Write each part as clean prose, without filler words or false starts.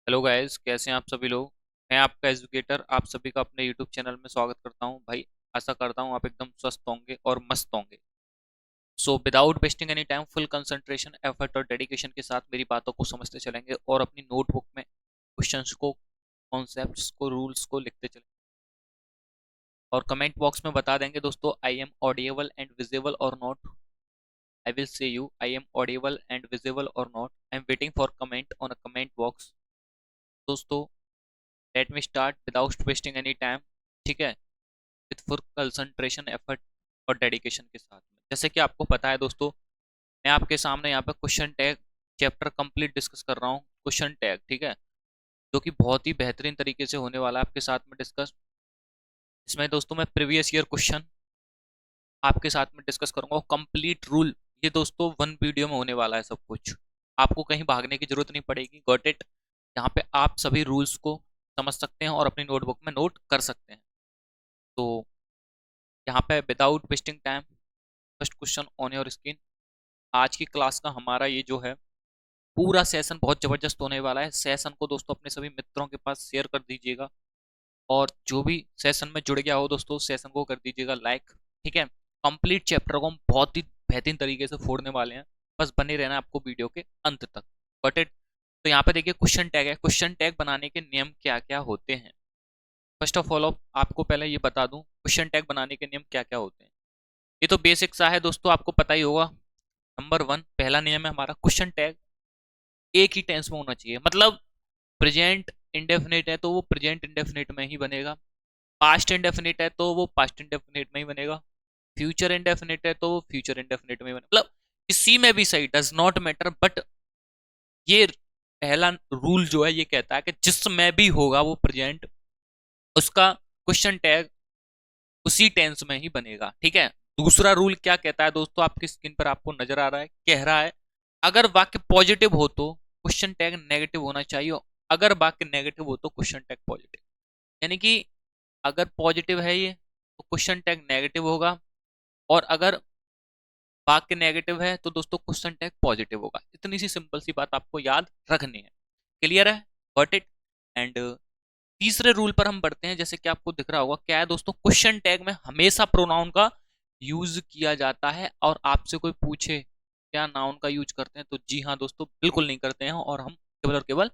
Hello guys, कैसे हैं आप सभी लोग। मैं आपका एजुकेटर आप सभी का अपने यूट्यूब चैनल में स्वागत करता हूं भाई। आशा करता हूं आप एकदम स्वस्थ होंगे और मस्त होंगे। So without wasting any time, full concentration, effort और डेडिकेशन के साथ मेरी बातों को समझते चलेंगे और अपनी नोटबुक में क्वेश्चंस को, कॉन्सेप्ट्स को, रूल्स को लिखते चलेंगे और कमेंट बॉक्स में बता देंगे दोस्तों, I am audible and visible or not. I will say you I am audible and visible or not. I am waiting for comment on a comment box. दोस्तों, let me start without wasting any time. ठीक है, with full concentration, effort और dedication के साथ में। जैसे कि आपको पता है दोस्तों, मैं आपके सामने यहाँ पे question tag chapter complete discuss कर रहा हूँ। क्वेश्चन टैग, ठीक है, जो कि बहुत ही बेहतरीन तरीके से होने वाला है आपके साथ में डिस्कस। इसमें दोस्तों मैं प्रीवियस ईयर क्वेश्चन आपके साथ में डिस्कस करूंगा। कंप्लीट रूल, ये दोस्तों वन वीडियो में होने वाला है सब कुछ। आपको कहीं भागने की जरूरत नहीं पड़ेगी। Got it. यहाँ पे आप सभी रूल्स को समझ सकते हैं और अपनी नोटबुक में नोट कर सकते हैं। तो यहाँ पे without wasting time, first question on your screen. आज की क्लास का हमारा ये जो है पूरा सेशन बहुत जबरदस्त होने वाला है। सेशन को दोस्तों अपने सभी मित्रों के पास शेयर कर दीजिएगा और जो भी सेशन में जुड़ गया हो दोस्तों, सेशन को कर दीजिएगा लाइक। ठीक है, कंप्लीट चैप्टर को हम बहुत ही बेहतरीन तरीके से फोड़ने वाले हैं। बस बने रहना आपको वीडियो के अंत तक। Got it. तो यहाँ पे देखिए क्वेश्चन टैग है। क्वेश्चन टैग बनाने के नियम क्या क्या होते हैं। फर्स्ट ऑफ ऑल आपको पहले ये बता दूं, क्वेश्चन टैग बनाने के नियम क्या क्या होते हैं। ये तो बेसिक सा है दोस्तों, आपको पता ही होगा। नंबर वन, पहला नियम है हमारा, क्वेश्चन टैग एक ही टेंस में होना चाहिए। मतलब प्रेजेंट इंडेफिनिट है तो वो प्रेजेंट इंडेफिनिट में ही बनेगा। पास्ट इंडेफिनिट है तो वो पास्ट इंडेफिनिट में ही बनेगा। फ्यूचर इंडेफिनिट है तो वो फ्यूचर इंडेफिनिट में ही बनेगा। मतलब किसी में भी सही, डज नॉट मैटर। बट ये पहला रूल जो है ये कहता है कि जिसमें भी होगा वो प्रेजेंट, उसका क्वेश्चन टैग उसी टेंस में ही बनेगा। ठीक है। दूसरा रूल क्या कहता है दोस्तों, आपकी स्क्रीन पर आपको नजर आ रहा है, कह रहा है अगर वाक्य पॉजिटिव हो तो क्वेश्चन टैग नेगेटिव होना चाहिए। अगर वाक्य नेगेटिव हो तो क्वेश्चन टैग पॉजिटिव। यानी कि अगर पॉजिटिव है ये तो क्वेश्चन टैग नेगेटिव होगा, और अगर वाक्य नेगेटिव है तो दोस्तों क्वेश्चन टैग पॉजिटिव होगा। इतनी सी सिंपल सी बात आपको याद रखनी है। क्लियर है? Got it. एंड तीसरे रूल पर हम बढ़ते हैं। जैसे कि आपको दिख रहा होगा, क्या है दोस्तों, क्वेश्चन टैग में हमेशा प्रोनाउन का यूज किया जाता है। और आपसे कोई पूछे क्या नाउन का यूज करते हैं, तो जी हाँ दोस्तों, बिल्कुल नहीं करते हैं। और हम केवल और केवल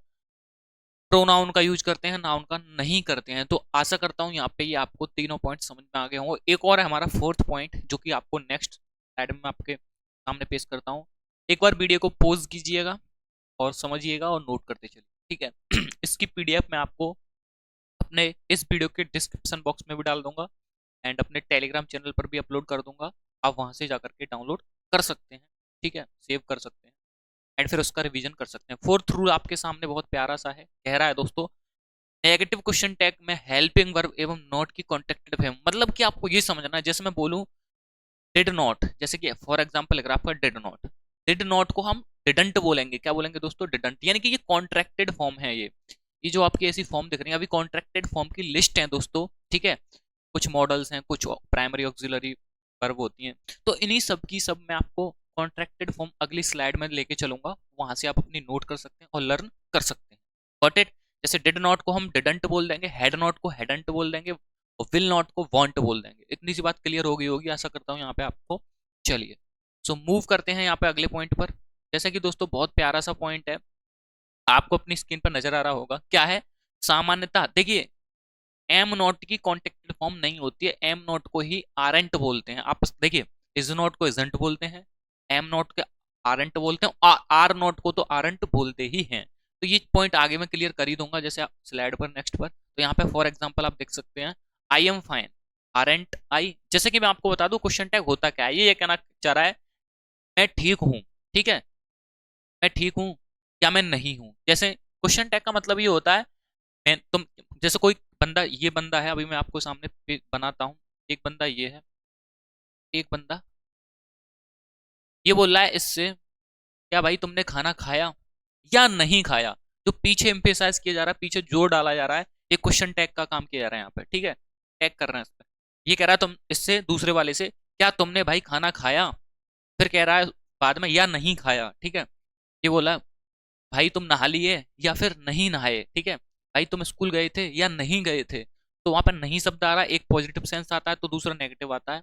प्रोनाउन का यूज करते हैं, नाउन का नहीं करते हैं। तो आशा करता हूं यहाँ पे ये आपको तीनों पॉइंट समझ में आ गए होंगे। एक और है हमारा फोर्थ पॉइंट, जो कि आपको नेक्स्ट स्लाइड में आपके सामने पेश करता हूँ। एक बार वीडियो को पॉज कीजिएगा और समझिएगा और नोट करते चलिए। ठीक है। इसकी पीडीएफ मैं आपको अपने इस वीडियो के डिस्क्रिप्शन बॉक्स में भी डाल दूंगा एंड अपने टेलीग्राम चैनल पर भी अपलोड कर दूंगा। आप वहां से जाकर के डाउनलोड कर सकते हैं। ठीक है, सेव कर सकते हैं एंड फिर उसका रिवीजन कर सकते हैं। फोर्थ रूल आपके सामने बहुत प्यारा सा है, कह रहा है दोस्तों, नेगेटिव क्वेश्चन टैग में हेल्पिंग वर्ब एवं नॉट की कॉन्टेक्टेड फॉर्म। मतलब कि आपको ये समझना है, जैसे मैं बोलूं डिड नॉट, जैसे कि फॉर एग्जांपल अगर आपका डिड नॉट को हम डिडंट बोलेंगे। क्या बोलेंगे दोस्तों? डिडंट। यानी कि ये कॉन्ट्रैक्टेड फॉर्म है। ये जो आपकी ऐसी फॉर्म दिख रही है अभी, कॉन्ट्रैक्टेड फॉर्म की लिस्ट है दोस्तों। ठीक है, कुछ मॉडल्स हैं, कुछ प्राइमरी ऑक्सिलरी वर्ब होती हैं। तो इन्हीं सब की सब मैं आपको कॉन्ट्रैक्टेड फॉर्म अगली स्लाइड में लेके चलूंगा, वहां से आप अपनी नोट कर सकते हैं और लर्न कर सकते हैं। Got it. जैसे डिड नॉट को हम डिडंट बोल देंगे, हैड नॉट को हैडंट बोल देंगे, और विल नॉट को वॉन्ट बोल देंगे। इतनी सी बात क्लियर हो गई होगी, आशा करता हूँ यहाँ पे आपको। चलिए, सो मूव करते हैं यहाँ पे अगले पॉइंट पर। जैसे कि दोस्तों बहुत प्यारा सा पॉइंट है, आपको अपनी स्क्रीन पर नजर आ रहा होगा। क्या है? सामान्यतः देखिए, एम नॉट की कॉन्टेक्टेड फॉर्म नहीं होती है। एम नॉट को ही आरंट बोलते हैं। आप देखिए, इज नॉट को इजंट बोलते हैं, एम नॉट के आरंट बोलते हैं, आर नॉट को तो आरंट बोलते ही हैं। तो ये पॉइंट आगे मैं क्लियर कर ही दूंगा, जैसे आप स्लाइड पर नेक्स्ट पर। तो यहाँ पे फॉर एग्जांपल आप देख सकते हैं, आई एम फाइन, आरंट आई। जैसे कि मैं आपको बता दूं क्वेश्चन टैग होता क्या है, ये कहना चाह रहा है मैं ठीक हूं। ठीक है, मैं ठीक हूं या मैं नहीं हूं। जैसे क्वेश्चन टैग का मतलब ये होता है, मैं तुम, जैसे कोई बंदा, ये बंदा है, अभी मैं आपको सामने बनाता हूँ। एक बंदा ये है, एक बंदा ये बोल रहा है इससे, क्या भाई तुमने खाना खाया या नहीं खाया। जो पीछे एम्फेसाइज किया जा रहा है, पीछे जोर डाला जा रहा है, ये क्वेश्चन टैग का काम किया जा रहा है यहाँ पे। ठीक है, टैग कर रहे हैं इस पे। ये कह रहा है तुम इससे, दूसरे वाले से, क्या तुमने भाई खाना खाया। फिर कह रहा है बाद में या नहीं खाया। ठीक है, ये बोला भाई तुम नहा लिए या फिर नहीं नहाए, ठीक है, भाई तुम स्कूल गए थे या नहीं गए थे। तो वहां पर नहीं शब्द आ रहा है, एक पॉजिटिव सेंस आता है तो दूसरा नेगेटिव आता है।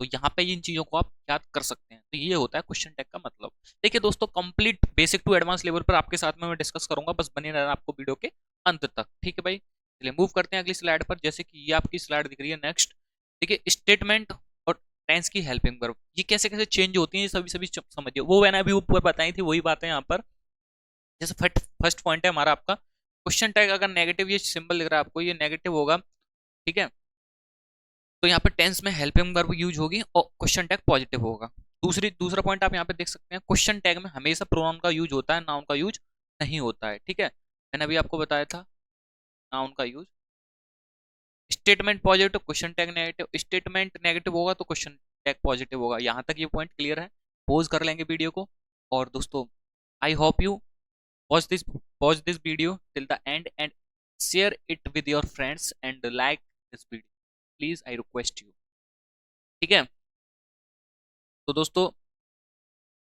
तो यहाँ पे इन चीजों को आप याद कर सकते हैं। तो ये होता है क्वेश्चन टैग का मतलब। देखिए दोस्तों, complete basic to advance level पर आपके साथ में मैं डिस्कस करूंगा, बस बने रहना आपको वीडियो के अंत तक, ठीक है भाई। चलिए मूव करते हैं अगली स्लाइड पर। जैसे कि ये आपकी स्लाइड दिख रही है नेक्स्ट। देखिए स्टेटमेंट और टेंस की हेल्पिंग वर्ब ये कैसे कैसे चेंज होती है, ये सभी सभी समझिए। वो मैंने अभी ऊपर बताई थी वही बातें यहाँ पर। जैसे फर्स्ट पॉइंट है हमारा आपका क्वेश्चन टैग अगर नेगेटिव, ये सिंबल दिख रहा है आपको, ये नेगेटिव होगा, ठीक है, तो यहाँ पे टेंस में हेल्पिंग वर्ब यूज होगी और क्वेश्चन टैग पॉजिटिव होगा। दूसरा पॉइंट आप यहाँ पे देख सकते हैं, क्वेश्चन टैग में हमेशा प्रोनाउन का यूज होता है, नाउन का यूज नहीं होता है, ठीक है, मैंने अभी आपको बताया था नाउन का use. Statement positive, question tag negative, statement negative होगा तो क्वेश्चन टैग पॉजिटिव होगा। यहाँ तक ये पॉइंट क्लियर है। पोज कर लेंगे वीडियो को। और दोस्तों, I hope you watch this video till the end and share it with your friends and like this video, please I request you, ठीक है। तो दोस्तों,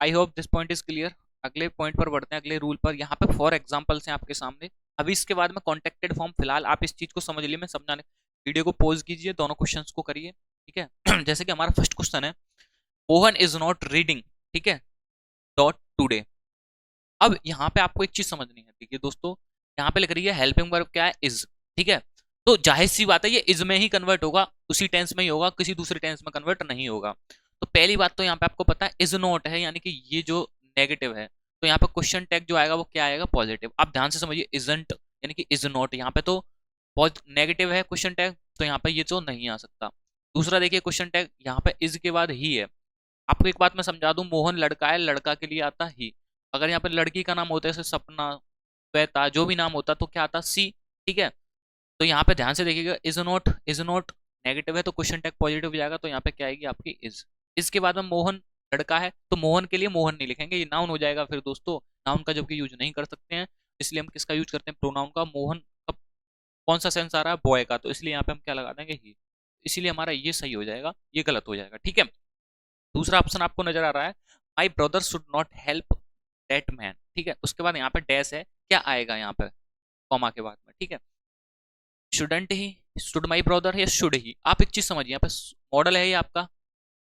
I hope this point is clear. अगले पॉइंट पर बढ़ते हैं, अगले रूल पर। यहाँ पे फॉर एग्जांपल्स हैं आपके सामने। अभी इसके बाद में कॉन्टेक्टेड फॉर्म, फिलहाल आप इस चीज को समझ लिए, मैं समझाने, वीडियो को पॉज कीजिए, दोनों क्वेश्चंस को करिए, ठीक है। जैसे कि हमारा फर्स्ट क्वेश्चन है, मोहन इज नॉट रीडिंग, ठीक है, डॉट टूडे। अब यहाँ पे आपको एक चीज समझनी है, देखिए दोस्तों, यहाँ पे लिख रही है हेल्पिंग वर्ब क्या है, इज, ठीक है, तो जाहिर सी बात है ये इज में ही कन्वर्ट होगा, उसी टेंस में ही होगा, किसी दूसरे टेंस में कन्वर्ट नहीं होगा। तो पहली बात तो यहाँ पे आपको पता है इज नॉट है, यानी कि ये जो नेगेटिव है, तो यहाँ पे क्वेश्चन टैग जो आएगा वो क्या आएगा, पॉजिटिव। आप ध्यान से समझिए, इजंट यानी कि इज नॉट, यहाँ पे तो नेगेटिव है क्वेश्चन टैग, तो यहाँ पे ये तो नहीं आ सकता। दूसरा देखिए, क्वेश्चन टैग यहाँ पे इज के बाद ही है। आपको एक बात मैं समझा दूं, मोहन लड़का है, लड़का के लिए आता ही। अगर यहाँ पे लड़की का नाम होता है, जैसे सपना, श्वेता, जो भी नाम होता तो क्या आता, सी, ठीक है। तो यहाँ पे ध्यान से देखिएगा, इज नॉट नेगेटिव है तो क्वेश्चन टैग पॉजिटिव जाएगा, तो यहाँ पे क्या आएगी आपकी इज। इसके बाद में मोहन लड़का है, तो मोहन के लिए मोहन नहीं लिखेंगे, ये नाउन हो जाएगा फिर दोस्तों। नाउन का जबकि यूज नहीं कर सकते हैं, इसलिए हम किसका यूज करते हैं, प्रोनाउन का। मोहन का कौन सा सेंस आ रहा है, बॉय का, तो इसलिए यहाँ पे हम क्या लगा देंगे, ही। इसीलिए हमारा ये सही हो जाएगा, ये गलत हो जाएगा, ठीक है। दूसरा ऑप्शन आपको नजर आ रहा है, my brother should not help that man, ठीक है। उसके बाद यहाँ पे डैश है, क्या आएगा यहाँ पे कॉमा के बाद में, ठीक है, shouldn't he, should my brother या शुड ही। आप एक चीज समझिए, यहाँ पे मॉडल है ये आपका,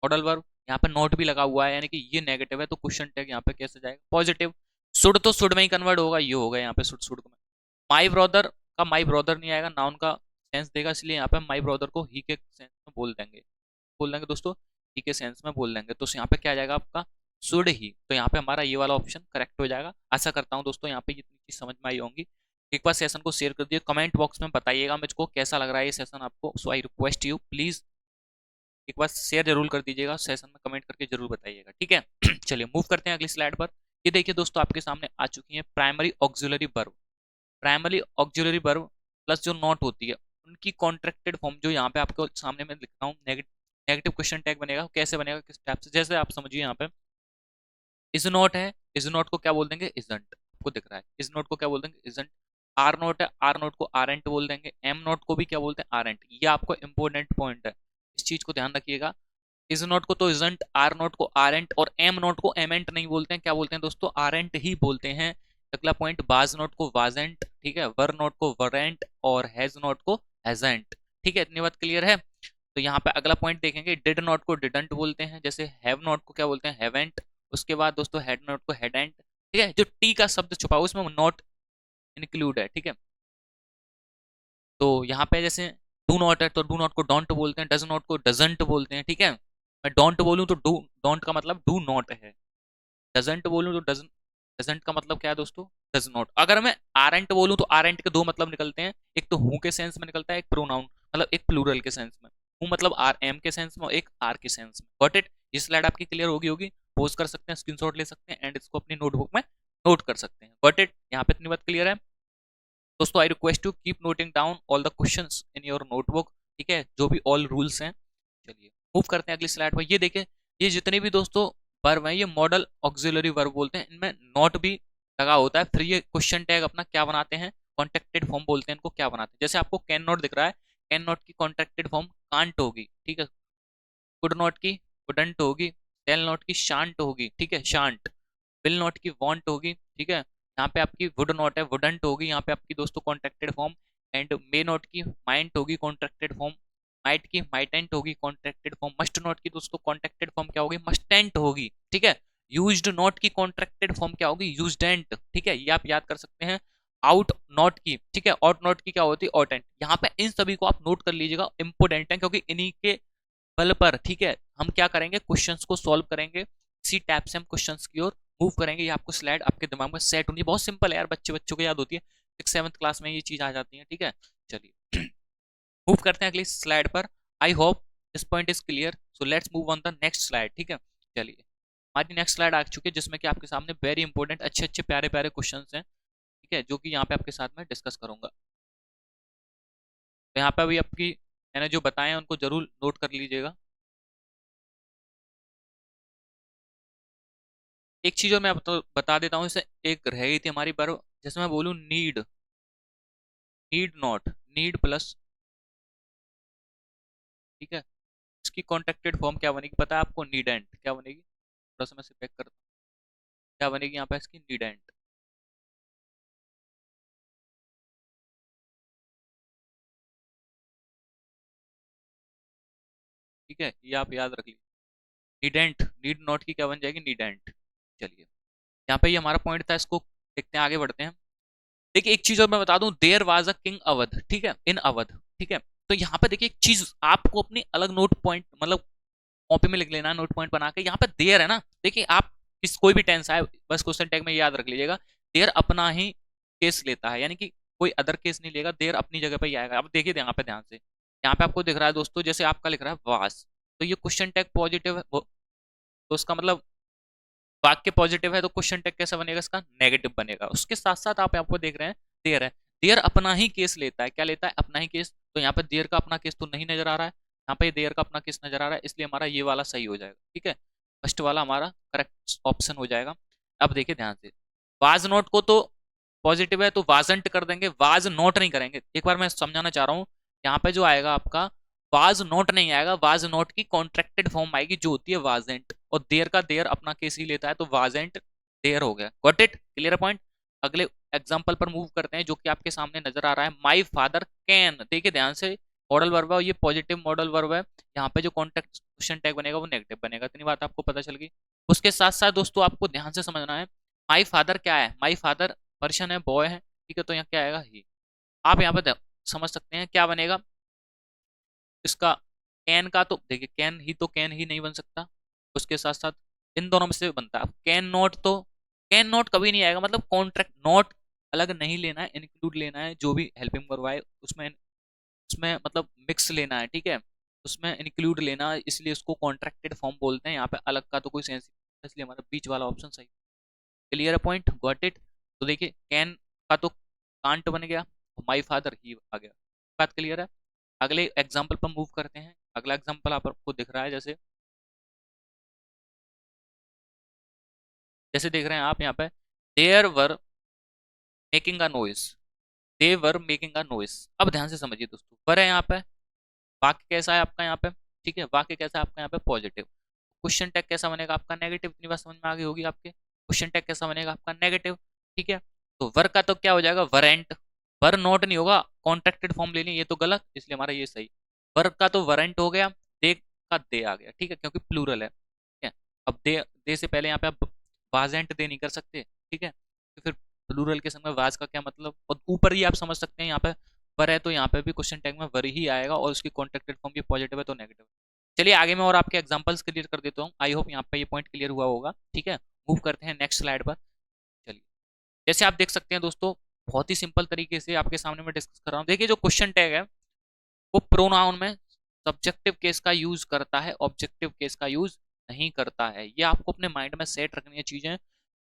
मॉडल वर्ब, यहाँ पे नोट भी लगा हुआ है, यानी कि ये नेगेटिव है तो क्वेश्चन टैग यहाँ पे कैसे जाएगा, पॉजिटिव। शुड तो शुड में ही कन्वर्ट होगा, ये होगा यहाँ पे शुड, शुड में। माई ब्रदर का माई ब्रदर नहीं आएगा, नाउन का सेंस देगा, इसलिए यहाँ पे माई ब्रदर को ही के सेंस में बोल देंगे दोस्तों, ही के सेंस में बोल देंगे, तो यहाँ पे क्या आ जाएगा आपका, शुड ही। तो यहाँ पे हमारा ये वाला ऑप्शन करेक्ट हो जाएगा। आशा करता हूँ दोस्तों यहाँ पे इतनी चीज समझ में आई होंगी। एक बार सेशन को शेयर कर दिए, कमेंट बॉक्स में बताइएगा मुझको कैसा लग रहा है ये सेशन आपको। सो आई रिक्वेस्ट यू प्लीज एक बार शेयर जरूर कर दीजिएगा, सेशन में कमेंट करके जरूर बताइएगा, ठीक है। चलिए मूव करते हैं अगली स्लाइड पर। ये देखिए दोस्तों, आपके सामने आ चुकी है primary auxiliary verb. Primary auxiliary verb plus जो नॉट होती है, उनकी कॉन्ट्रैक्टेड फॉर्म जो यहाँ पे आपको सामने मैं लिख रहा हूँ, नेगेटिव क्वेश्चन टैग बनेगा। कैसे बनेगा, किस टाइप से, जैसे आप समझिए यहाँ पे इज नॉट है, इज नॉट को क्या बोल देंगे, इजंट, आपको दिख रहा है, इज नॉट को क्या बोल देंगे, इजंट। आर नॉट है, आर नॉट को आरएंट बोल देंगे। एम नॉट को भी क्या बोलते हैं, आरएंट। ये आपको इंपॉर्टेंट पॉइंट है, इस चीज को ध्यान रखिएगा। इज नॉट को तो इजंट, आर नॉट को आरएंट, और एम नॉट को एमेंट नहीं बोलते हैं, क्या बोलते हैं दोस्तों, आरएंट ही बोलते हैं। अगला पॉइंट, बाज नॉट को वाजेंट, ठीक है, वर नॉट को वरेंट, और हैज नॉट को हैजेंट, ठीक है। इतनी बात क्लियर है। तो यहाँ पे अगला पॉइंट देखेंगे, डिड नॉट को डिडंट बोलते हैं, जैसे हैव नॉट को क्या बोलते हैं, हैवेंट। उसके बाद दोस्तों हैड नॉट को हैडेंट, ठीक है। जो टी का शब्द छुपा हुआ उसमें नॉट इंक्लूड है, ठीक है। तो यहाँ पे जैसे डू नॉट है तो डू नॉट को डोंट बोलते हैं, डज नॉट को डजंट बोलते हैं, ठीक है। मैं डोंट बोलूँ तो डू, डोंट का मतलब डू नॉट है। डजंट बोलूँ तो डजंट, डजंट का मतलब क्या है दोस्तों, डज नॉट। अगर मैं आरएंट बोलूँ तो आरएंट के दो मतलब निकलते हैं, एक तो हूँ के सेंस में निकलता है, एक प्रोनाउन मतलब एक प्लूरल के सेंस में। हूँ मतलब आर एम के सेंस में, एक आर के सेंस में। Got it. ये स्लाइड आपकी क्लियर होगी पोस्ट कर सकते हैं, स्क्रीनशॉट ले सकते हैं एंड इसको अपनी नोटबुक में नोट कर सकते हैं। Got it. यहाँ पे इतनी बात क्लियर है दोस्तों। I request to keep noting down all the questions in your notebook, ठीक है, जो भी ऑल रूल्स हैं। चलिए मूव करते हैं अगली स्लाइड पर। ये देखें, ये जितने भी दोस्तों वर्ब हैं, ये मॉडल ऑक्सिलरी वर्ब बोलते हैं, इनमें नॉट भी लगा होता है। फिर ये क्वेश्चन टैग अपना क्या बनाते हैं, कॉन्ट्रैक्टेड फॉर्म बोलते हैं इनको, क्या बनाते हैं। जैसे आपको कैन नॉट दिख रहा है, कैन नॉट की कॉन्ट्रैक्टेड फॉर्म कांट होगी, ठीक है। कुड नॉट की कुडंट होगी। टेल नॉट की शांट होगी, ठीक है, शांट। विल नॉट की वॉन्ट होगी, ठीक है। यहाँ पे आपकी वुड नॉट है, वुडंट होगी यहाँ पे आपकी दोस्तों contracted form, and may not की माइंट होगी कॉन्ट्रैक्टेड फॉर्म, माइट की माइटेंट होगी कॉन्ट्रैक्टेड फॉर्म, मस्ट नॉट की दोस्तों कॉन्ट्रैक्टेड फॉर्म क्या होगी, मस्टेंट होगी, ठीक है। यूज्ड नॉट की कॉन्ट्रैक्टेड फॉर्म क्या होगी, यूज्डेंट, ठीक है, ये आप याद कर सकते हैं। आउट नॉट की, ठीक है, आउट नॉट की क्या होती है, ऑटेंट। यहाँ पे इन सभी को आप नोट कर लीजिएगा, इंपोर्टेंट है, क्योंकि इन्हीं के बल पर, ठीक है, हम क्या करेंगे, क्वेश्चंस को सॉल्व करेंगे, इसी टैप से हम क्वेश्चंस की ओर मूव करेंगे। ये आपको स्लाइड आपके दिमाग में सेट होनी, बहुत सिंपल है यार, बच्चों को याद होती है, 6th 7th क्लास में ये चीज आ जाती है, ठीक है। चलिए मूव करते हैं अगली स्लाइड पर। I hope this point is clear, so let's move on the next slide, ठीक है। चलिए हमारी नेक्स्ट स्लाइड आ चुकी है, जिसमें कि आपके सामने वेरी इंपॉर्टेंट अच्छे अच्छे प्यारे प्यारे क्वेश्चन हैं, ठीक है, जो कि यहाँ पे आपके साथ में डिस्कस करूंगा। तो यहाँ पे अभी आपकी मैंने जो बताए हैं उनको जरूर नोट कर लीजिएगा। एक चीज और मैं बता देता हूँ, इसे एक रह गई थी हमारी पर, जैसे मैं बोलूँ need, need not, need plus, ठीक है, इसकी कॉन्ट्रैक्टेड फॉर्म क्या बनेगी पता है आपको, नीडेंट क्या बनेगी, थोड़ा सा मैं इसे पैक करता हूँ, क्या बनेगी यहाँ पे इसकी, नीडेंट, ठीक है, ये आप याद रख लीजिए। नीडेंट, नीड नॉट की क्या बन जाएगी, नीडेंट। चलिए यहाँ पे ये हमारा पॉइंट था, इसको देखते हैं, आगे बढ़ते हैं। देखिए एक चीज और मैं बता दूं, there was a king Awadh, ठीक है, इन अवध, ठीक है। तो यहाँ पे देखिए एक चीज आपको अपनी अलग नोट पॉइंट, मतलब कॉपी में लिख लेना, नोट पॉइंट बना के, यहाँ पे देयर है ना, देखिए आप किस कोई भी टेंस आए बस क्वेश्चन टैग में याद रख लीजिएगा, देयर अपना ही केस लेता है, यानी कि कोई अदर केस नहीं लेगा, देयर अपनी जगह पे ही आएगा। अब देखिए यहाँ पे ध्यान से, यहाँ पे आपको दिख रहा है दोस्तों, जैसे आपका लिख रहा है वास, तो ये क्वेश्चन टैग पॉजिटिव है, तो उसका मतलब वाक्य पॉजिटिव है, तो क्वेश्चन टैग कैसा बनेगा, इसका नेगेटिव बनेगा। उसके साथ साथ आप आपको देख रहे हैं देयर है, देयर अपना ही केस लेता है, क्या लेता है, अपना ही केस, तो यहाँ पे देयर का अपना केस तो नहीं नजर आ रहा है, यहाँ पे देयर का अपना केस नजर आ रहा है, इसलिए हमारा ये वाला सही हो जाएगा, ठीक है, फर्स्ट वाला हमारा करेक्ट ऑप्शन हो जाएगा। अब देखिए ध्यान से, वाज नॉट को तो पॉजिटिव है तो वाजंट कर देंगे, वाज नॉट नहीं करेंगे। एक बार मैं समझाना चाह रहा हूँ, यहाँ पे जो आएगा आपका वाज नॉट नहीं आएगा, वाज नॉट की कॉन्ट्रैक्टेड फॉर्म आएगी जो होती है वाजेंट, और देयर का देयर अपना केस ही लेता है, तो वाजेंट देयर हो गया। Got it, clear point. अगले एग्जांपल पर मूव करते हैं, जो कि आपके सामने नजर आ रहा है, माई फादर कैन, देखिए ध्यान से, मॉडल वर्ब है, ये पॉजिटिव मॉडल वर्ब है, यहाँ पे जो कॉन्ट्रैक्ट क्वेश्चन टैग बनेगा वो नेगेटिव बनेगा, इतनी बात आपको पता चल गई। उसके साथ साथ दोस्तों आपको ध्यान से समझना है, माई फादर क्या है, माई फादर पर्सन है, बॉय है, ठीक है, तो यहाँ क्या आएगा, ही। आप यहाँ पे समझ सकते हैं क्या बनेगा इसका, कैन का तो देखिए कैन ही, तो कैन ही नहीं बन सकता, उसके साथ साथ इन दोनों में से बनता है। अब कैन नॉट, तो कैन नॉट कभी नहीं आएगा, मतलब कॉन्ट्रैक्ट नॉट अलग नहीं लेना है, इंक्लूड लेना है, जो भी हेल्पिंग वर्ब आए उसमें, उसमें मतलब मिक्स लेना है, ठीक है, उसमें इंक्लूड लेना है, इसलिए उसको कॉन्ट्रैक्टेड फॉर्म बोलते हैं। यहाँ पे अलग का तो कोई सेंस नहीं, इसलिए हमारा बीच वाला ऑप्शन सही। Clear point, got it. तो देखिए कैन का तो कांट बन गया, माई फादर ही आ गया, बात क्लियर है। अगले एग्जाम्पल पर मूव करते हैं। अगला एग्जाम्पल आपको दिख रहा है, जैसे जैसे देख रहे हैं आप यहाँ पे, there were making a noise, they were making a noise. अब ध्यान से समझिए दोस्तों, वर है यहाँ पे, वाक्य कैसा है आपका यहाँ पे, ठीक है, वाक्य कैसा है आपका यहाँ पे, पॉजिटिव। क्वेश्चन टैग कैसा बनेगा आपका, नेगेटिव, इतनी बात समझ में आ गई होगी आपके, क्वेश्चन टैग कैसा बनेगा आपका, नेगेटिव, ठीक है। तो वर का तो क्या हो जाएगा, वरेंट, वर नॉट नहीं होगा, कॉन्ट्रैक्टेड फॉर्म लेनी, ये तो गलत, इसलिए हमारा ये सही। वर का तो वरेंट हो गया, दे का दे आ गया, ठीक है, क्योंकि प्लूरल है, ठीक है। अब दे से पहले यहाँ पे आप वाजेंट दे नहीं कर सकते, ठीक है, तो फिर प्लूरल के समय वाज का क्या मतलब, और ऊपर ही आप समझ सकते हैं यहाँ पे वर है, तो यहाँ पे भी क्वेश्चन टैग में वर ही आएगा, और उसकी कॉन्ट्रैक्टेड फॉर्म भी पॉजिटिव है तो नेगेटिव। चलिए आगे मैं और आपके एग्जांपल्स क्लियर कर देता हूँ, आई होप यहाँ पे ये पॉइंट क्लियर हुआ होगा, ठीक है। मूव करते हैं नेक्स्ट स्लाइड पर। चलिए जैसे आप देख सकते हैं दोस्तों, बहुत ही सिंपल तरीके से आपके सामने मैं डिस्कस कर रहा हूँ। देखिए जो क्वेश्चन टैग है वो प्रोनाउन में सब्जेक्टिव केस का यूज करता है, ऑब्जेक्टिव केस का यूज नहीं करता है। ये आपको अपने माइंड में सेट रखनी है चीजें।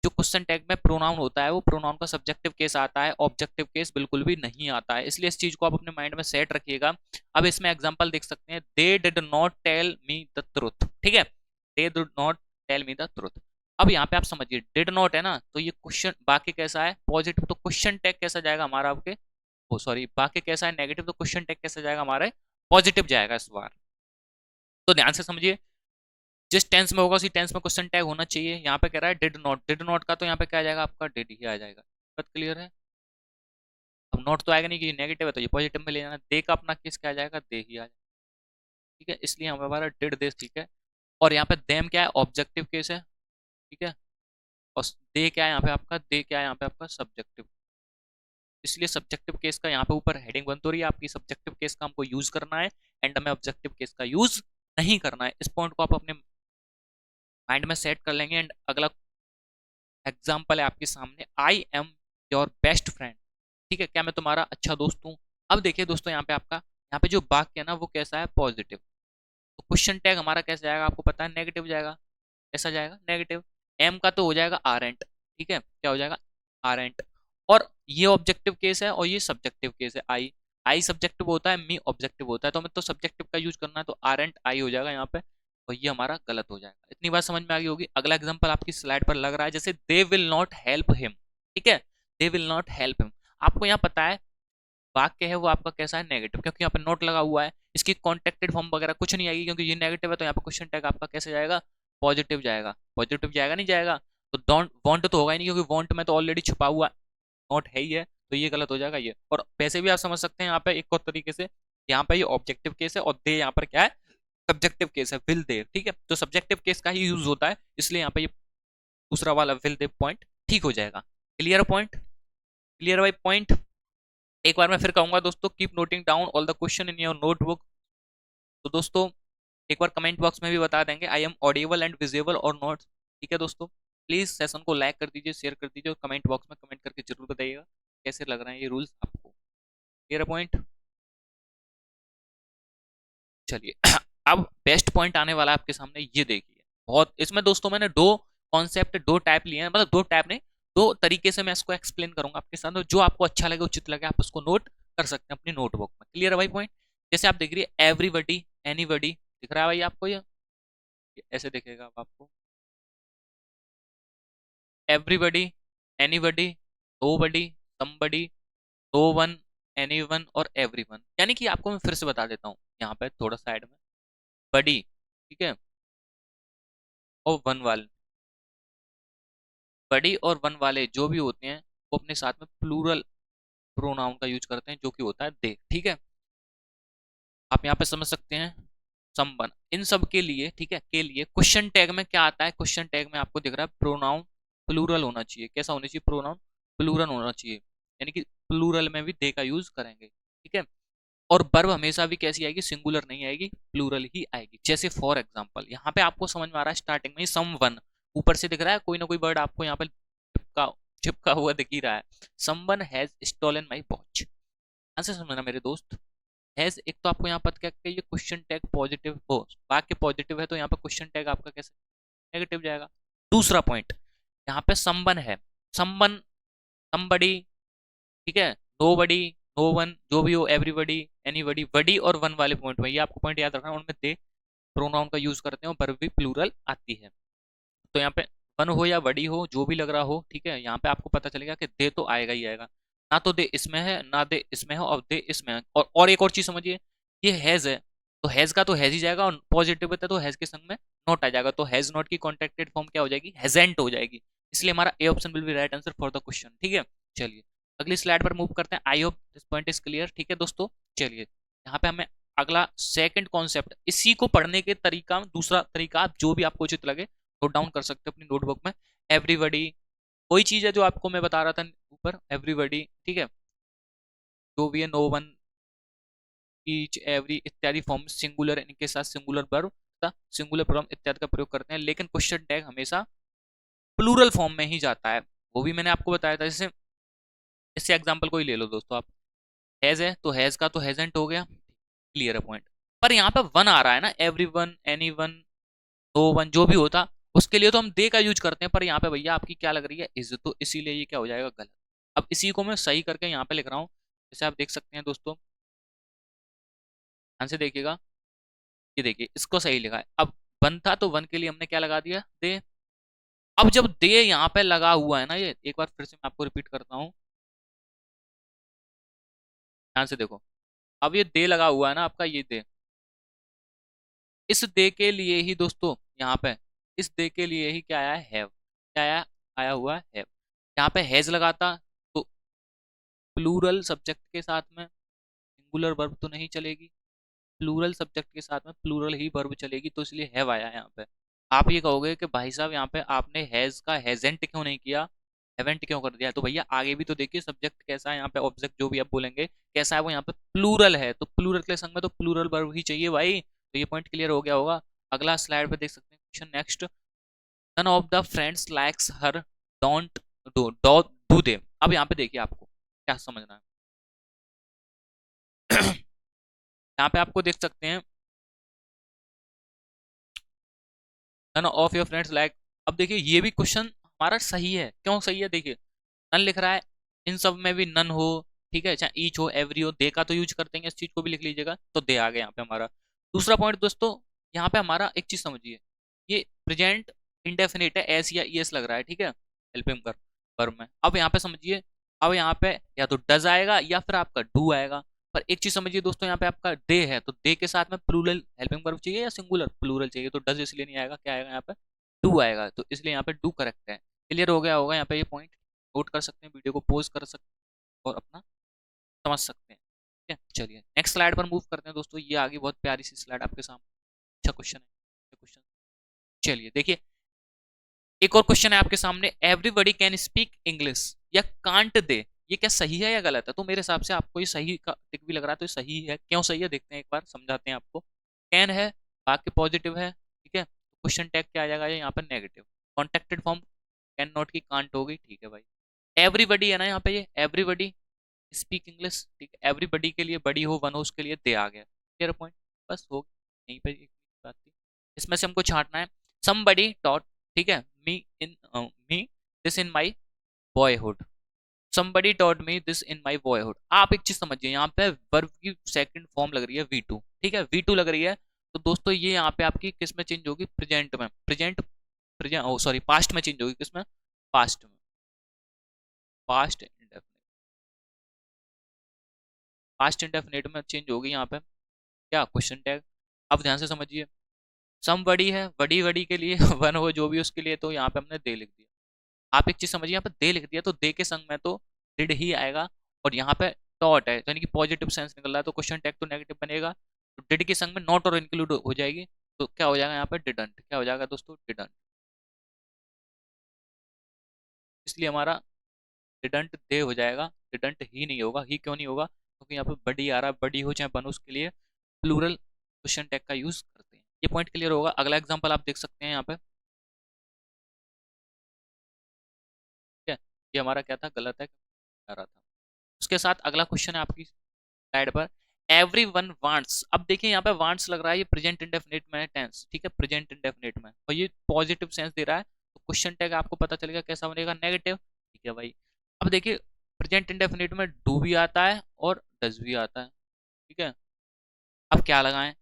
जो क्वेश्चन टैग में प्रोनाउन होता है वो प्रोनाउन का सब्जेक्टिव केस आता है, ऑब्जेक्टिव केस बिल्कुल भी नहीं आता है, इसलिए इस चीज को आप अपने माइंड में सेट रखिएगा। अब इसमें एग्जांपल देख सकते हैं, they did not tell me the truth, ठीक है, they did not tell me the truth. अब यहाँ पे आप समझिए डिड नॉट है ना, तो ये क्वेश्चन बाकी कैसा है, पॉजिटिव, तो क्वेश्चन टैग कैसा जाएगा हमारा आपके, ओ सॉरी, बाकी कैसा है, नेगेटिव, तो क्वेश्चन टैग कैसा जाएगा हमारे, पॉजिटिव जाएगा इस बार। तो ध्यान से समझिए, जिस टेंस में होगा उसी टेंस में क्वेश्चन टैग होना चाहिए। यहाँ पे कह रहा है डिड नॉट, डिड नॉट का तो यहाँ पे क्या आ जाएगा आपका, डिड ही आ जाएगा। बात क्लियर है? अब नॉट तो आएगा नहीं कि नेगेटिव है तो ये पॉजिटिव में ले जाना, दे का अपना केस क्या आ जाएगा, दे ही आ जाएगा। ठीक है, इसलिए हमारा डिड दिस ठीक है। और यहाँ पे देम क्या है, ऑब्जेक्टिव केस है। ठीक है, और दे क्या है यहाँ पे आपका, दे क्या है यहाँ पे आपका सब्जेक्टिव। इसलिए सब्जेक्टिव केस का यहाँ पे ऊपर हेडिंग बन तो रही है आपकी, सब्जेक्टिव केस का हमको यूज करना है, एंड में ऑब्जेक्टिव केस का यूज नहीं करना है। इस पॉइंट को आप अपने माइंड में सेट कर लेंगे। एंड अगला एग्जाम्पल है आपके सामने, I am your best friend. ठीक है, क्या मैं तुम्हारा अच्छा दोस्त हूँ। अब देखिए दोस्तों, यहाँ पे आपका यहाँ पे जो वाक्य है ना वो कैसा है, पॉजिटिव। तो क्वेश्चन टैग हमारा कैसे जाएगा, आपको पता है, नेगेटिव जाएगा। कैसा जाएगा, नेगेटिव। एम का तो हो जाएगा आरेंट। ठीक है, क्या हो जाएगा, आरेंट। और ये ऑब्जेक्टिव केस है और ये सब्जेक्टिव केस है, आई। आई सब्जेक्टिव होता है, मी ऑब्जेक्टिव होता है, तो हमें तो सब्जेक्टिव का यूज करना है, तो आरेंट आई हो जाएगा यहाँ पे, और ये हमारा गलत हो जाएगा। इतनी बात समझ में आ गई होगी। अगला एग्जांपल आपकी स्लाइड पर लग रहा है, जैसे they will not help him. ठीक है, they will not help him. आपको यहाँ पता है वाक्य है वो आपका कैसा है, नेगेटिव, क्योंकि यहाँ पे नोट लगा हुआ है। इसकी कॉन्टेक्टेड फॉर्म वगैरह कुछ नहीं आएगी, क्योंकि ये नेगेटिव है, तो यहाँ पे क्वेश्चन टैग आपका कैसे जाएगा, पॉजिटिव जाएगा। पॉजिटिव जाएगा, नहीं जाएगा। तो डोंट वांट तो होगा ही नहीं, क्योंकि वांट में तो ऑलरेडी छुपा हुआ नोट है ही है, तो ये गलत हो जाएगा ये। और वैसे भी आप समझ सकते हैं यहाँ पे एक और तरीके से, यहाँ पे ये ऑब्जेक्टिव केस है और दे यहाँ पर क्या है, सब्जेक्टिव केस है, विल दे। ठीक है, तो सब्जेक्टिव केस का ही यूज होता है, इसलिए यहाँ पे ये दूसरा वाला विल दे पॉइंट ठीक हो जाएगा। क्लियर पॉइंट, क्लियर भाई पॉइंट। एक बार मैं फिर कहूंगा दोस्तों, keep noting down all the question in your notebook. तो दोस्तों एक बार कमेंट बॉक्स में भी बता देंगे I am audible and visible or not. ठीक है दोस्तों, प्लीज सेशन को लाइक कर दीजिए, शेयर कर दीजिए, और कमेंट बॉक्स में कमेंट करके जरूर बताइएगा कैसे लग रहे हैं ये रूल्स आपको। Clear point. चलिए अब बेस्ट पॉइंट आने वाला है आपके सामने, ये देखिए। बहुत इसमें दोस्तों मैंने दो कॉन्सेप्ट, दो टाइप लिए हैं, मतलब दो टाइप नहीं, दो तरीके से मैं इसको एक्सप्लेन करूंगा आपके साथ, जो आपको अच्छा लगे, उचित लगे, आप उसको नोट कर सकते हैं अपनी नोटबुक में। क्लियर है भाई पॉइंट। जैसे आप देख रही है एवरीबडी, एनीबडी, दिख रहा है भाई आपको ये ऐसे दिखेगा अब आपको, everybody, anybody, nobody, somebody, no one, anyone और एवरीवन। यानी कि आपको मैं फिर से बता देता हूँ यहाँ पे थोड़ा साइड में, बडी, ठीक है, और वन वाले, बड़ी और वन वाले जो भी होते हैं वो अपने साथ में प्लूरल प्रोनाउन का यूज करते हैं, जो कि होता है दे। ठीक है, आप यहाँ पे समझ सकते हैं, समवन, इन सब के लिए, ठीक है, के लिए क्वेश्चन टैग में क्या आता है, क्वेश्चन टैग में आपको दिख रहा है प्रोनाउन प्लूरल होना चाहिए। कैसा होना चाहिए, प्रोनाउन प्लूरल होना चाहिए, यानी कि प्लूरल में भी दे का यूज करेंगे। ठीक है, और वर्ब हमेशा भी कैसी आएगी, सिंगुलर नहीं आएगी, प्लूरल ही आएगी। जैसे फॉर एग्जांपल यहाँ पे आपको समझ में आ रहा है, स्टार्टिंग में सम वन ऊपर से दिख रहा है, कोई ना कोई वर्ड आपको यहाँ पे चिपका चिपका हुआ दिख ही रहा है, someone has stolen my watch. Answer समझना मेरे दोस्त। हैज, एक तो आपको यहाँ पर क्या ये क्वेश्चन टैग पॉजिटिव हो, वाक्य पॉजिटिव है, तो यहाँ पे क्वेश्चन टैग आपका कैसे नेगेटिव जाएगा। दूसरा पॉइंट, यहाँ पे समवन है, समवन, समबडी, ठीक है, नो बडी, नो वन, जो भी हो, एवरीबडी, एनीबडी, बडी और वन वाले पॉइंट में, ये आपको पॉइंट याद रखना है, उनमें दे प्रोनाउन का यूज करते हैं और वर्ब भी प्लूरल आती है। तो यहाँ पे वन हो या बड़ी हो, जो भी लग रहा हो, ठीक है, यहाँ पे आपको पता चलेगा कि दे तो आएगा ही आएगा, ना तो दे इसमें है, ना दे इसमें है, और दे इसमें है। और एक और चीज समझिए, ये हैज है, तो हैज का तो हैज ही जाएगा, और पॉजिटिव है तो हैज के संग में नॉट आ जाएगा, तो हैज नॉट की कॉन्ट्रैक्टेड फॉर्म क्या हो जाएगी, हैजेंट हो जाएगी। इसलिए हमारा A option will be right answer for the question. ठीक है, चलिए अगली स्लाइड पर मूव करते हैं। I hope this point is clear. ठीक है दोस्तों, चलिए यहाँ पे हमें अगला सेकंड कॉन्सेप्ट, इसी को पढ़ने के तरीका, दूसरा तरीका, आप जो भी आपको उचित लगे नोट डाउन कर सकते हो अपनी नोटबुक में। एवरीबडी, वही चीज है जो आपको मैं बता रहा था ऊपर, एवरीबडी, ठीक है, जो भी है, नो वन, ईच, एवरी इत्यादि फॉर्म सिंगुलर, इनके साथ सिंगुलर वर्ब तथा सिंगुलर प्रोनाउन इत्यादि का प्रयोग करते हैं, लेकिन क्वेश्चन टैग हमेशा प्लूरल फॉर्म में ही जाता है। वो भी मैंने आपको बताया था, जैसे इससे एग्जांपल को ही ले लो दोस्तों आप, हैज है तो हैज का तो हैजेंट हो गया, क्लियर है पॉइंट। पर यहाँ पे वन आ रहा है ना, everyone, anyone, no one, जो भी होता उसके लिए तो हम दे का यूज करते हैं, पर यहाँ पे भैया आपकी क्या लग रही है, इज, तो इसीलिए ये क्या हो जाएगा, गलत। अब इसी को मैं सही करके यहाँ पे लिख रहा हूँ, जैसे आप देख सकते हैं दोस्तों, ध्यान से देखिएगा, ये देखिए इसको सही लिखा है। अब वन था तो वन के लिए हमने क्या लगा दिया, दे। अब जब दे यहाँ पे लगा हुआ है ना, ये एक बार फिर से मैं आपको रिपीट करता हूँ, ध्यान से देखो, अब ये दे लगा हुआ है ना आपका, ये दे, इस दे के लिए ही दोस्तों यहाँ पे, इस दे के लिए ही क्या आया है, हैव, क्या आया, आया हुआ है हैव। यहाँ पे हैज लगाता प्लूरल सब्जेक्ट के साथ में सिंगुलर वर्ब तो नहीं चलेगी, प्लूरल सब्जेक्ट के साथ में प्लूरल ही वर्ब चलेगी, तो इसलिए हैव आया यहाँ पे। आप ये कहोगे कि भाई साहब यहाँ पे आपने हैज का हैजेंट क्यों नहीं किया, हेवेंट क्यों कर दिया, तो भैया आगे भी तो देखिए सब्जेक्ट कैसा है यहाँ पे, ऑब्जेक्ट जो भी आप बोलेंगे कैसा है वो यहाँ पे प्लूरल है, तो प्लूरल के संग में तो प्लूरल वर्ब ही चाहिए भाई। तो ये पॉइंट क्लियर हो गया होगा। अगला स्लाइड पे देख सकते हैं question next. None of the friends likes her, don't do they. अब यहाँ पे देखिए आपको क्या समझना है। यहाँ पे आपको देख सकते हैं none of your friends like. अब देखिए ये भी क्वेश्चन हमारा सही है, क्यों सही है देखिए, नन लिख रहा है, इन सब में भी नन हो, ठीक है, चाहे ईच हो एवरी हो, दे का तो यूज करते हैं, इस चीज को भी लिख लीजिएगा, तो दे आ गया यहाँ पे हमारा। दूसरा पॉइंट दोस्तों, यहाँ पे हमारा एक चीज समझिए, ये प्रेजेंट इंडेफिनिट है, एस या ईएस लग रहा है, ठीक है, हेल्पिंग वर्ब में। अब यहाँ पे समझिए, अब यहाँ पे या तो डज आएगा या फिर आपका डू आएगा। पर एक चीज समझिए दोस्तों, यहाँ पे आपका दे है, तो दे के साथ में प्लूरल हेल्पिंग वर्ब चाहिए या सिंगुलर प्लूरल चाहिए, तो डज इसलिए नहीं आएगा, क्या आएगा यहाँ पे, डू आएगा, तो इसलिए यहाँ पे डू करेक्ट है। क्लियर हो गया होगा यहाँ पे, ये पॉइंट नोट कर सकते हैं, वीडियो को पॉज कर सकते हैं और अपना समझ सकते हैं। ठीक है, चलिए नेक्स्ट स्लाइड पर मूव करते हैं दोस्तों। ये आगे बहुत प्यारी सी स्लाइड आपके सामने, अच्छा क्वेश्चन है, अच्छा क्वेश्चन। चलिए देखिए, एक और क्वेश्चन है आपके सामने, एवरीबडी कैन स्पीक इंग्लिश या कांट दे, ये क्या सही है या गलत है? तो मेरे हिसाब से आपको ये सही का टिक भी लग रहा है, तो ये सही है। क्यों सही है देखते हैं, एक बार समझाते हैं आपको। कैन है, बाकी पॉजिटिव है, ठीक है, क्वेश्चन टैग क्या आ जाएगा यहाँ पर, negative. Contacted form can not की कांट हो गई, ठीक है भाई। एवरीबडी है ना यहाँ पे, ये एवरीबडी स्पीक इंग्लिश, ठीक है, एवरीबडी के लिए बड़ी हो वन हो उसके लिए दे आ गया, क्लियर पॉइंट, बस हो यहीं पे एक बात थी। इसमें से हमको छांटना है, समबडी टॉट, ठीक है, me this in my boyhood, somebody taught me this in my boyhood। आप एक चीज समझिए, यहाँ पे वर्ब की सेकंड फॉर्म लग रही है वी टू, ठीक है, वी टू लग रही है, तो दोस्तों ये यहाँ पे आपकी किस में चेंज होगी, प्रेजेंट में, प्रेजेंट प्रेजेंट ओ सॉरी पास्ट में चेंज होगी, किसमें, पास्ट में, पास्ट इंडेफिनिट, पास्ट इंडेफिनिट में चेंज होगी यहाँ पे क्या, क्वेश्चन टैग। अब ध्यान से समझिए, सम बड़ी है, बड़ी बड़ी के लिए वन हो जो भी उसके लिए, तो यहाँ पे हमने दे लिख दिया। आप एक चीज समझिए, यहाँ पे दे लिख दिया तो दे के संग में तो डिड ही आएगा, और यहाँ पे डॉट है, तो यानी कि पॉजिटिव सेंस निकल रहा है, तो क्वेश्चन टैग तो नेगेटिव बनेगा, तो डिड के संग में नॉट और इंक्लूड हो जाएगी, तो क्या हो जाएगा यहाँ पे, डिडंट, क्या हो जाएगा दोस्तों, डिडंट। इसलिए हमारा डिडंट दे हो जाएगा, डिडंट ही नहीं होगा। ही क्यों नहीं होगा, क्योंकि यहाँ पे बड़ी आ रहा है, बड़ी हो चाहे बनो उसके लिए प्लूरल क्वेश्चन टैग का यूज करते हैं। ये पॉइंट क्लियर होगा। अगला एग्जाम्पल आप देख सकते हैं यहाँ पे, ठीक है, ये हमारा क्या था, गलत है, आ रहा था। उसके साथ अगला क्वेश्चन है आपकी स्लाइड पर, एवरी वन वांट्स। अब देखिए यहाँ पे वांट्स लग रहा है, ये प्रेजेंट इंडेफिनिट में है टेंस, ठीक है, प्रेजेंट इंडेफिनिट में, और ये पॉजिटिव सेंस दे रहा है, तो क्वेश्चन टैग आपको पता चलेगा कैसा बनेगा, नेगेटिव, ठीक है भाई। अब देखिए प्रेजेंट इंडेफिनिट में डू भी आता है और डज भी आता है, ठीक है, अब क्या लगाएं,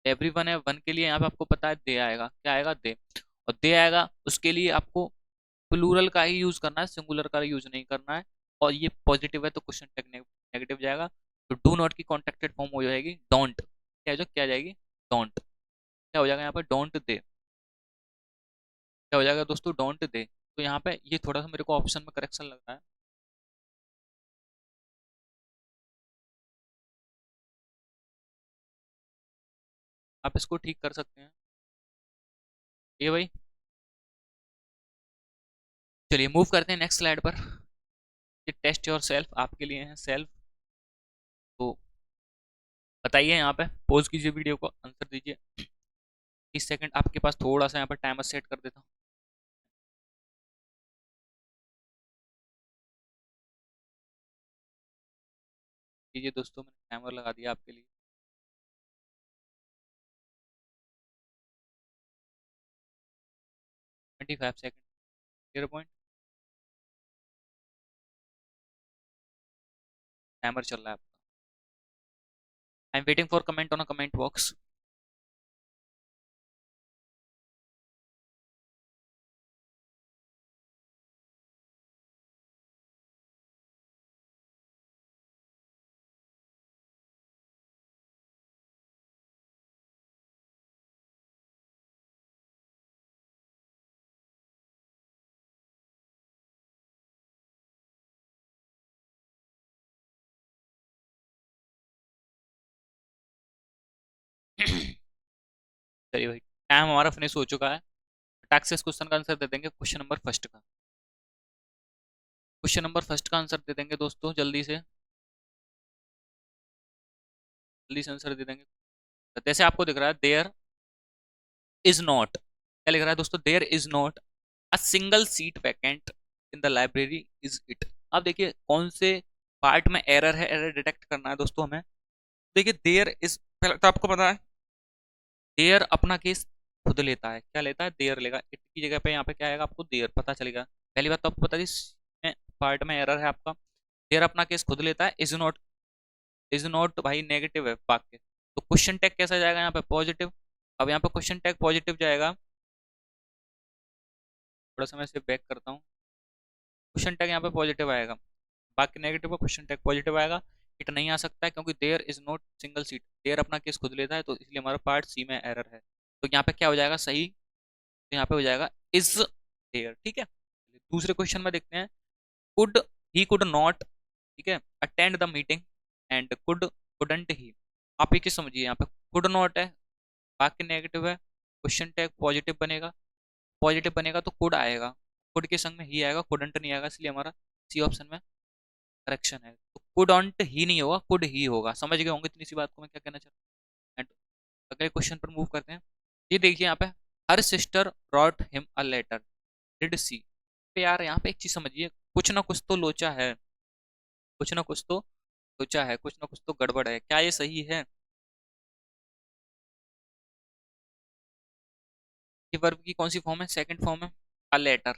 एवरी वन है, वन के लिए यहाँ पे आपको पता है दे आएगा, क्या आएगा, दे, और दे आएगा उसके लिए आपको प्लूरल का ही यूज करना है, सिंगुलर का यूज नहीं करना है, और ये पॉजिटिव है तो क्वेश्चन टैग नेगेटिव जाएगा, तो डू नॉट की कॉन्टेक्टेड फॉर्म हो जाएगी डोंट, क्या जो क्या जाएगी, डोंट, क्या हो जाएगा यहाँ पर, डोंट दे, क्या हो जाएगा दोस्तों, डोंट दे। तो यहाँ पे ये थोड़ा सा मेरे को ऑप्शन में करेक्शन लग रहा है, आप इसको ठीक कर सकते हैं, ये भाई। चलिए मूव करते हैं नेक्स्ट स्लाइड पर। ये टेस्ट योर सेल्फ आपके लिए है, सेल्फ, तो बताइए यहाँ पे, पॉज कीजिए वीडियो को, आंसर दीजिए। 30 सेकंड आपके पास, थोड़ा सा यहाँ पर टाइमर सेट कर देता हूँ। कीजिए दोस्तों, मैंने टाइमर लगा दिया आपके लिए। 25 सेकंड, क्लियर पॉइंट, टाइमर चल रहा है आपका। आई am waiting for comment on a comment box. चलिए भाई, टाइम हमारा फिनिश हो चुका है। फटाक से इस क्वेश्चन का आंसर दे देंगे। क्वेश्चन नंबर फर्स्ट का, क्वेश्चन नंबर फर्स्ट का आंसर दे देंगे दोस्तों, जल्दी से, जल्दी से आंसर दे देंगे। तो जैसे आपको दिख रहा है, देयर इज नॉट, क्या लिख रहा है दोस्तों, there is not a single seat vacant in the library, is it. अब देखिए कौन से पार्ट में एरर है, एरर डिटेक्ट करना है दोस्तों हमें। देखिए देयर इज, पहले तो आपको पता है देयर अपना केस खुद लेता है। क्या लेता है, देयर लेगा। इट की जगह पे यहाँ पे क्या आएगा, आपको देयर पता चलेगा। पहली बात तो आपको पता है इस पार्ट में एरर है आपका। देयर अपना केस खुद लेता है, इज नॉट, इज नॉट भाई नेगेटिव है वाक्य, तो क्वेश्चन टैग कैसा जाएगा यहाँ पे, पॉजिटिव। अब यहाँ पे क्वेश्चन टैग पॉजिटिव जाएगा। थोड़ा सा मैं इसे बैक करता हूँ। क्वेश्चन टैग यहाँ पे पॉजिटिव आएगा, बाकी नेगेटिव का क्वेश्चन टैग पॉजिटिव आएगा। इट नहीं आ सकता है क्योंकि there is not single seat, there अपना केस खुद लेता है, तो इसलिए हमारा पार्ट सी में एरर है। तो यहाँ पे क्या हो जाएगा सही, तो यहाँ पे हो जाएगा इज देयर। ठीक है, दूसरे क्वेश्चन में देखते हैं। कुड ही कुड नॉट, ठीक है, attend the meeting and couldn't he. आप ये चीज समझिए, यहाँ पे कुड नॉट है, बाकी नेगेटिव है, क्वेश्चन टैग पॉजिटिव बनेगा। पॉजिटिव बनेगा तो कुड आएगा, कुड के संग में ही आएगा, कुडंट नहीं आएगा, इसलिए हमारा सी ऑप्शन में करेक्शन है। तो कुडंट ही नहीं होगा, कुड ही होगा। समझ गए होंगे इतनी सी बात को मैं क्या कहना चाह रहा हूँ। अगले क्वेश्चन पर मूव करते हैं। ये देखिए यहाँ पे, her sister wrote him a letter, did she. पे यार यहाँ पे एक चीज समझिए, कुछ ना कुछ तो लोचा है, कुछ ना कुछ तो लोचा है, कुछ ना कुछ तो गड़बड़ है। क्या ये सही है? ये वर्ब की कौन सी फॉर्म है, सेकंड फॉर्म है, अ लेटर।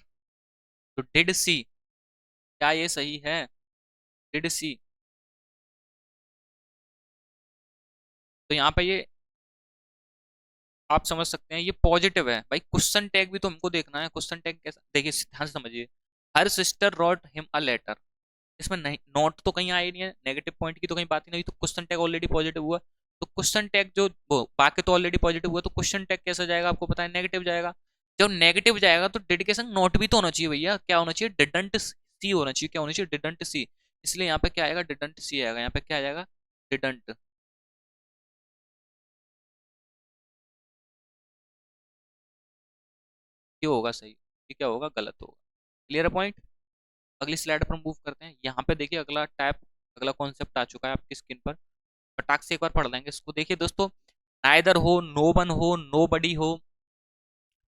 तो डिड सी, क्या ये सही है, डिड सी? तो यहाँ पे ये आप समझ सकते हैं, ये पॉजिटिव है भाई। क्वेश्चन टैग भी तो हमको देखना है, क्वेश्चन टैग कैसा, देखिए ध्यान से समझिए। Her sister wrote him a letter, इसमें नहीं, नॉट तो कहीं आया नहीं है, नेगेटिव पॉइंट की तो कहीं बात ही नहीं, तो क्वेश्चन टैग ऑलरेडी पॉजिटिव हुआ। तो क्वेश्चन टैग जो बाकी तो ऑलरेडी पॉजिटिव हुआ, तो क्वेश्चन टैग कैसा जाएगा आपको पता है, नेगेटिव जाएगा। जब नेगेटिव जाएगा तो डिड के संग नॉट भी तो होना चाहिए भैया। क्या होना चाहिए, डिडंट सी होना चाहिए। क्या होना चाहिए, डिडंट सी। इसलिए यहाँ पे क्या आएगा, डिडंट सी आएगा। यहाँ पे क्या आ जाएगा, डिडंट। ये होगा सही, ये क्या होगा, गलत होगा। Clear point. अगली स्लाइड पर मूव करते हैं। यहाँ पे देखिए अगला टाइप, अगला कॉन्सेप्ट आ चुका है आपकी स्क्रीन पर। फटाक से एक बार पढ़ लेंगे इसको। देखिए दोस्तों, नाइदर हो, नो वन हो, नो बडी हो,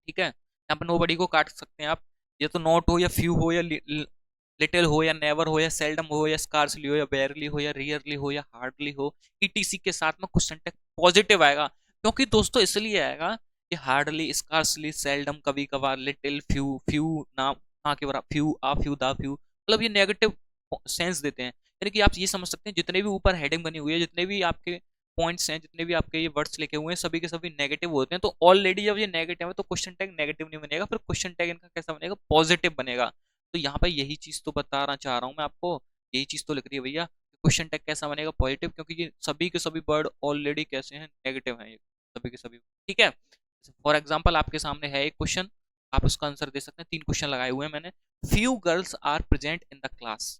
ठीक है, यहाँ पर नो बडी को काट सकते हैं आप। ये तो नॉट हो या फ्यू हो या लिटिल हो या नेवर हो या सेल्डम हो या स्कार्सली हो या बेयरली हो या रियरली हो या हार्डली हो, ईटीसी के साथ में क्वेश्चन टैग पॉजिटिव आएगा। क्योंकि दोस्तों इसलिए आएगा कि हार्डली, स्कार्सली, सेल्डम, कभी कभार, लिटिल, फ्यू, फ्यू ना, ना के बराबर, फ्यू, आ फ्यू, दा फ्यू, मतलब ये नेगेटिव सेंस देते हैं। यानी कि आप ये समझ सकते हैं, जितने भी ऊपर हेडिंग बनी हुई है, जितने भी आपके पॉइंट्स हैं, जितने भी आपके ये वर्ड्स लिखे हुए हैं, सभी के सभी नेगेटिव होते हैं। तो ऑलरेडी जब ये नेगेटिव है तो क्वेश्चन टैग नेगेटिव नहीं बनेगा, फिर क्वेश्चन टैग इनका कैसा बनेगा, पॉजिटिव बनेगा। तो यहाँ पे यही चीज तो बताना चाह रहा हूँ मैं आपको, यही चीज तो लिख रही है भैया, क्वेश्चन टैग कैसा बनेगा, पॉजिटिव, क्योंकि ये सभी के सभी वर्ड ऑलरेडी कैसे हैं, नेगेटिव हैं ये सभी के सभी। ठीक है, फॉर एग्जाम्पल आपके सामने है एक क्वेश्चन, आप उसका आंसर दे सकते हैं। 3 क्वेश्चन लगाए हुए हैं मैंने। Few girls are present in the class.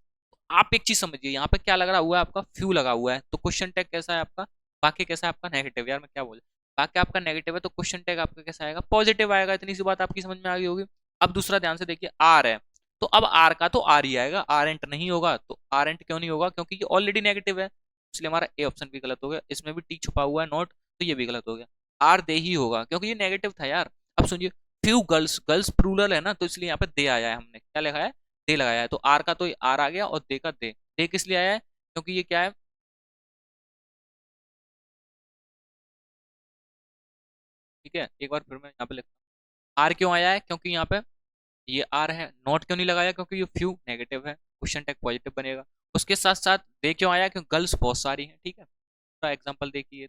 आप एक चीज समझिए, यहाँ पे क्या लग रहा हुआ है आपका, फ्यू लगा हुआ है, तो क्वेश्चन टैग कैसा है आपका, बाकी कैसा है आपका, नेगेटिव। यार मैं क्या बोल, बाकी आपका नेगेटिव है तो क्वेश्चन टैग आपका कैसा आएगा, पॉजिटिव आएगा। इतनी सी बात आपकी समझ में आ गई होगी। अब दूसरा ध्यान से देखिए, आर है, तो अब आर का तो आर ही आएगा, आर एंट नहीं होगा। तो आर एंट क्यों नहीं होगा, क्योंकि ये ऑलरेडी नेगेटिव है, इसलिए हमारा ए ऑप्शन भी गलत हो गया। इसमें भी टी छुपा हुआ है, नॉट, तो ये भी गलत हो गया। आर दे ही होगा क्योंकि ये नेगेटिव था यार। अब सुनिए, फ्यू गर्ल्स, गर्ल्स प्लूरल है ना, तो इसलिए यहाँ पे दे आया है, हमने क्या लिखा है, दे लगाया है। तो आर का तो आर आ गया और दे का दे। दे किस लिए आया है, क्योंकि ये क्या है, ठीक है, एक बार फिर मैं यहाँ पे लिखता हूँ। आर क्यों आया है, क्योंकि यहाँ पे ये आर है। नोट क्यों नहीं लगाया, क्योंकि ये फ्यू नेगेटिव है, क्वेश्चन टैग पॉजिटिव बनेगा। उसके साथ साथ दे क्यों आया, क्योंकि गर्ल्स बहुत सारी हैं। ठीक है, दूसरा एग्जाम्पल देखिए,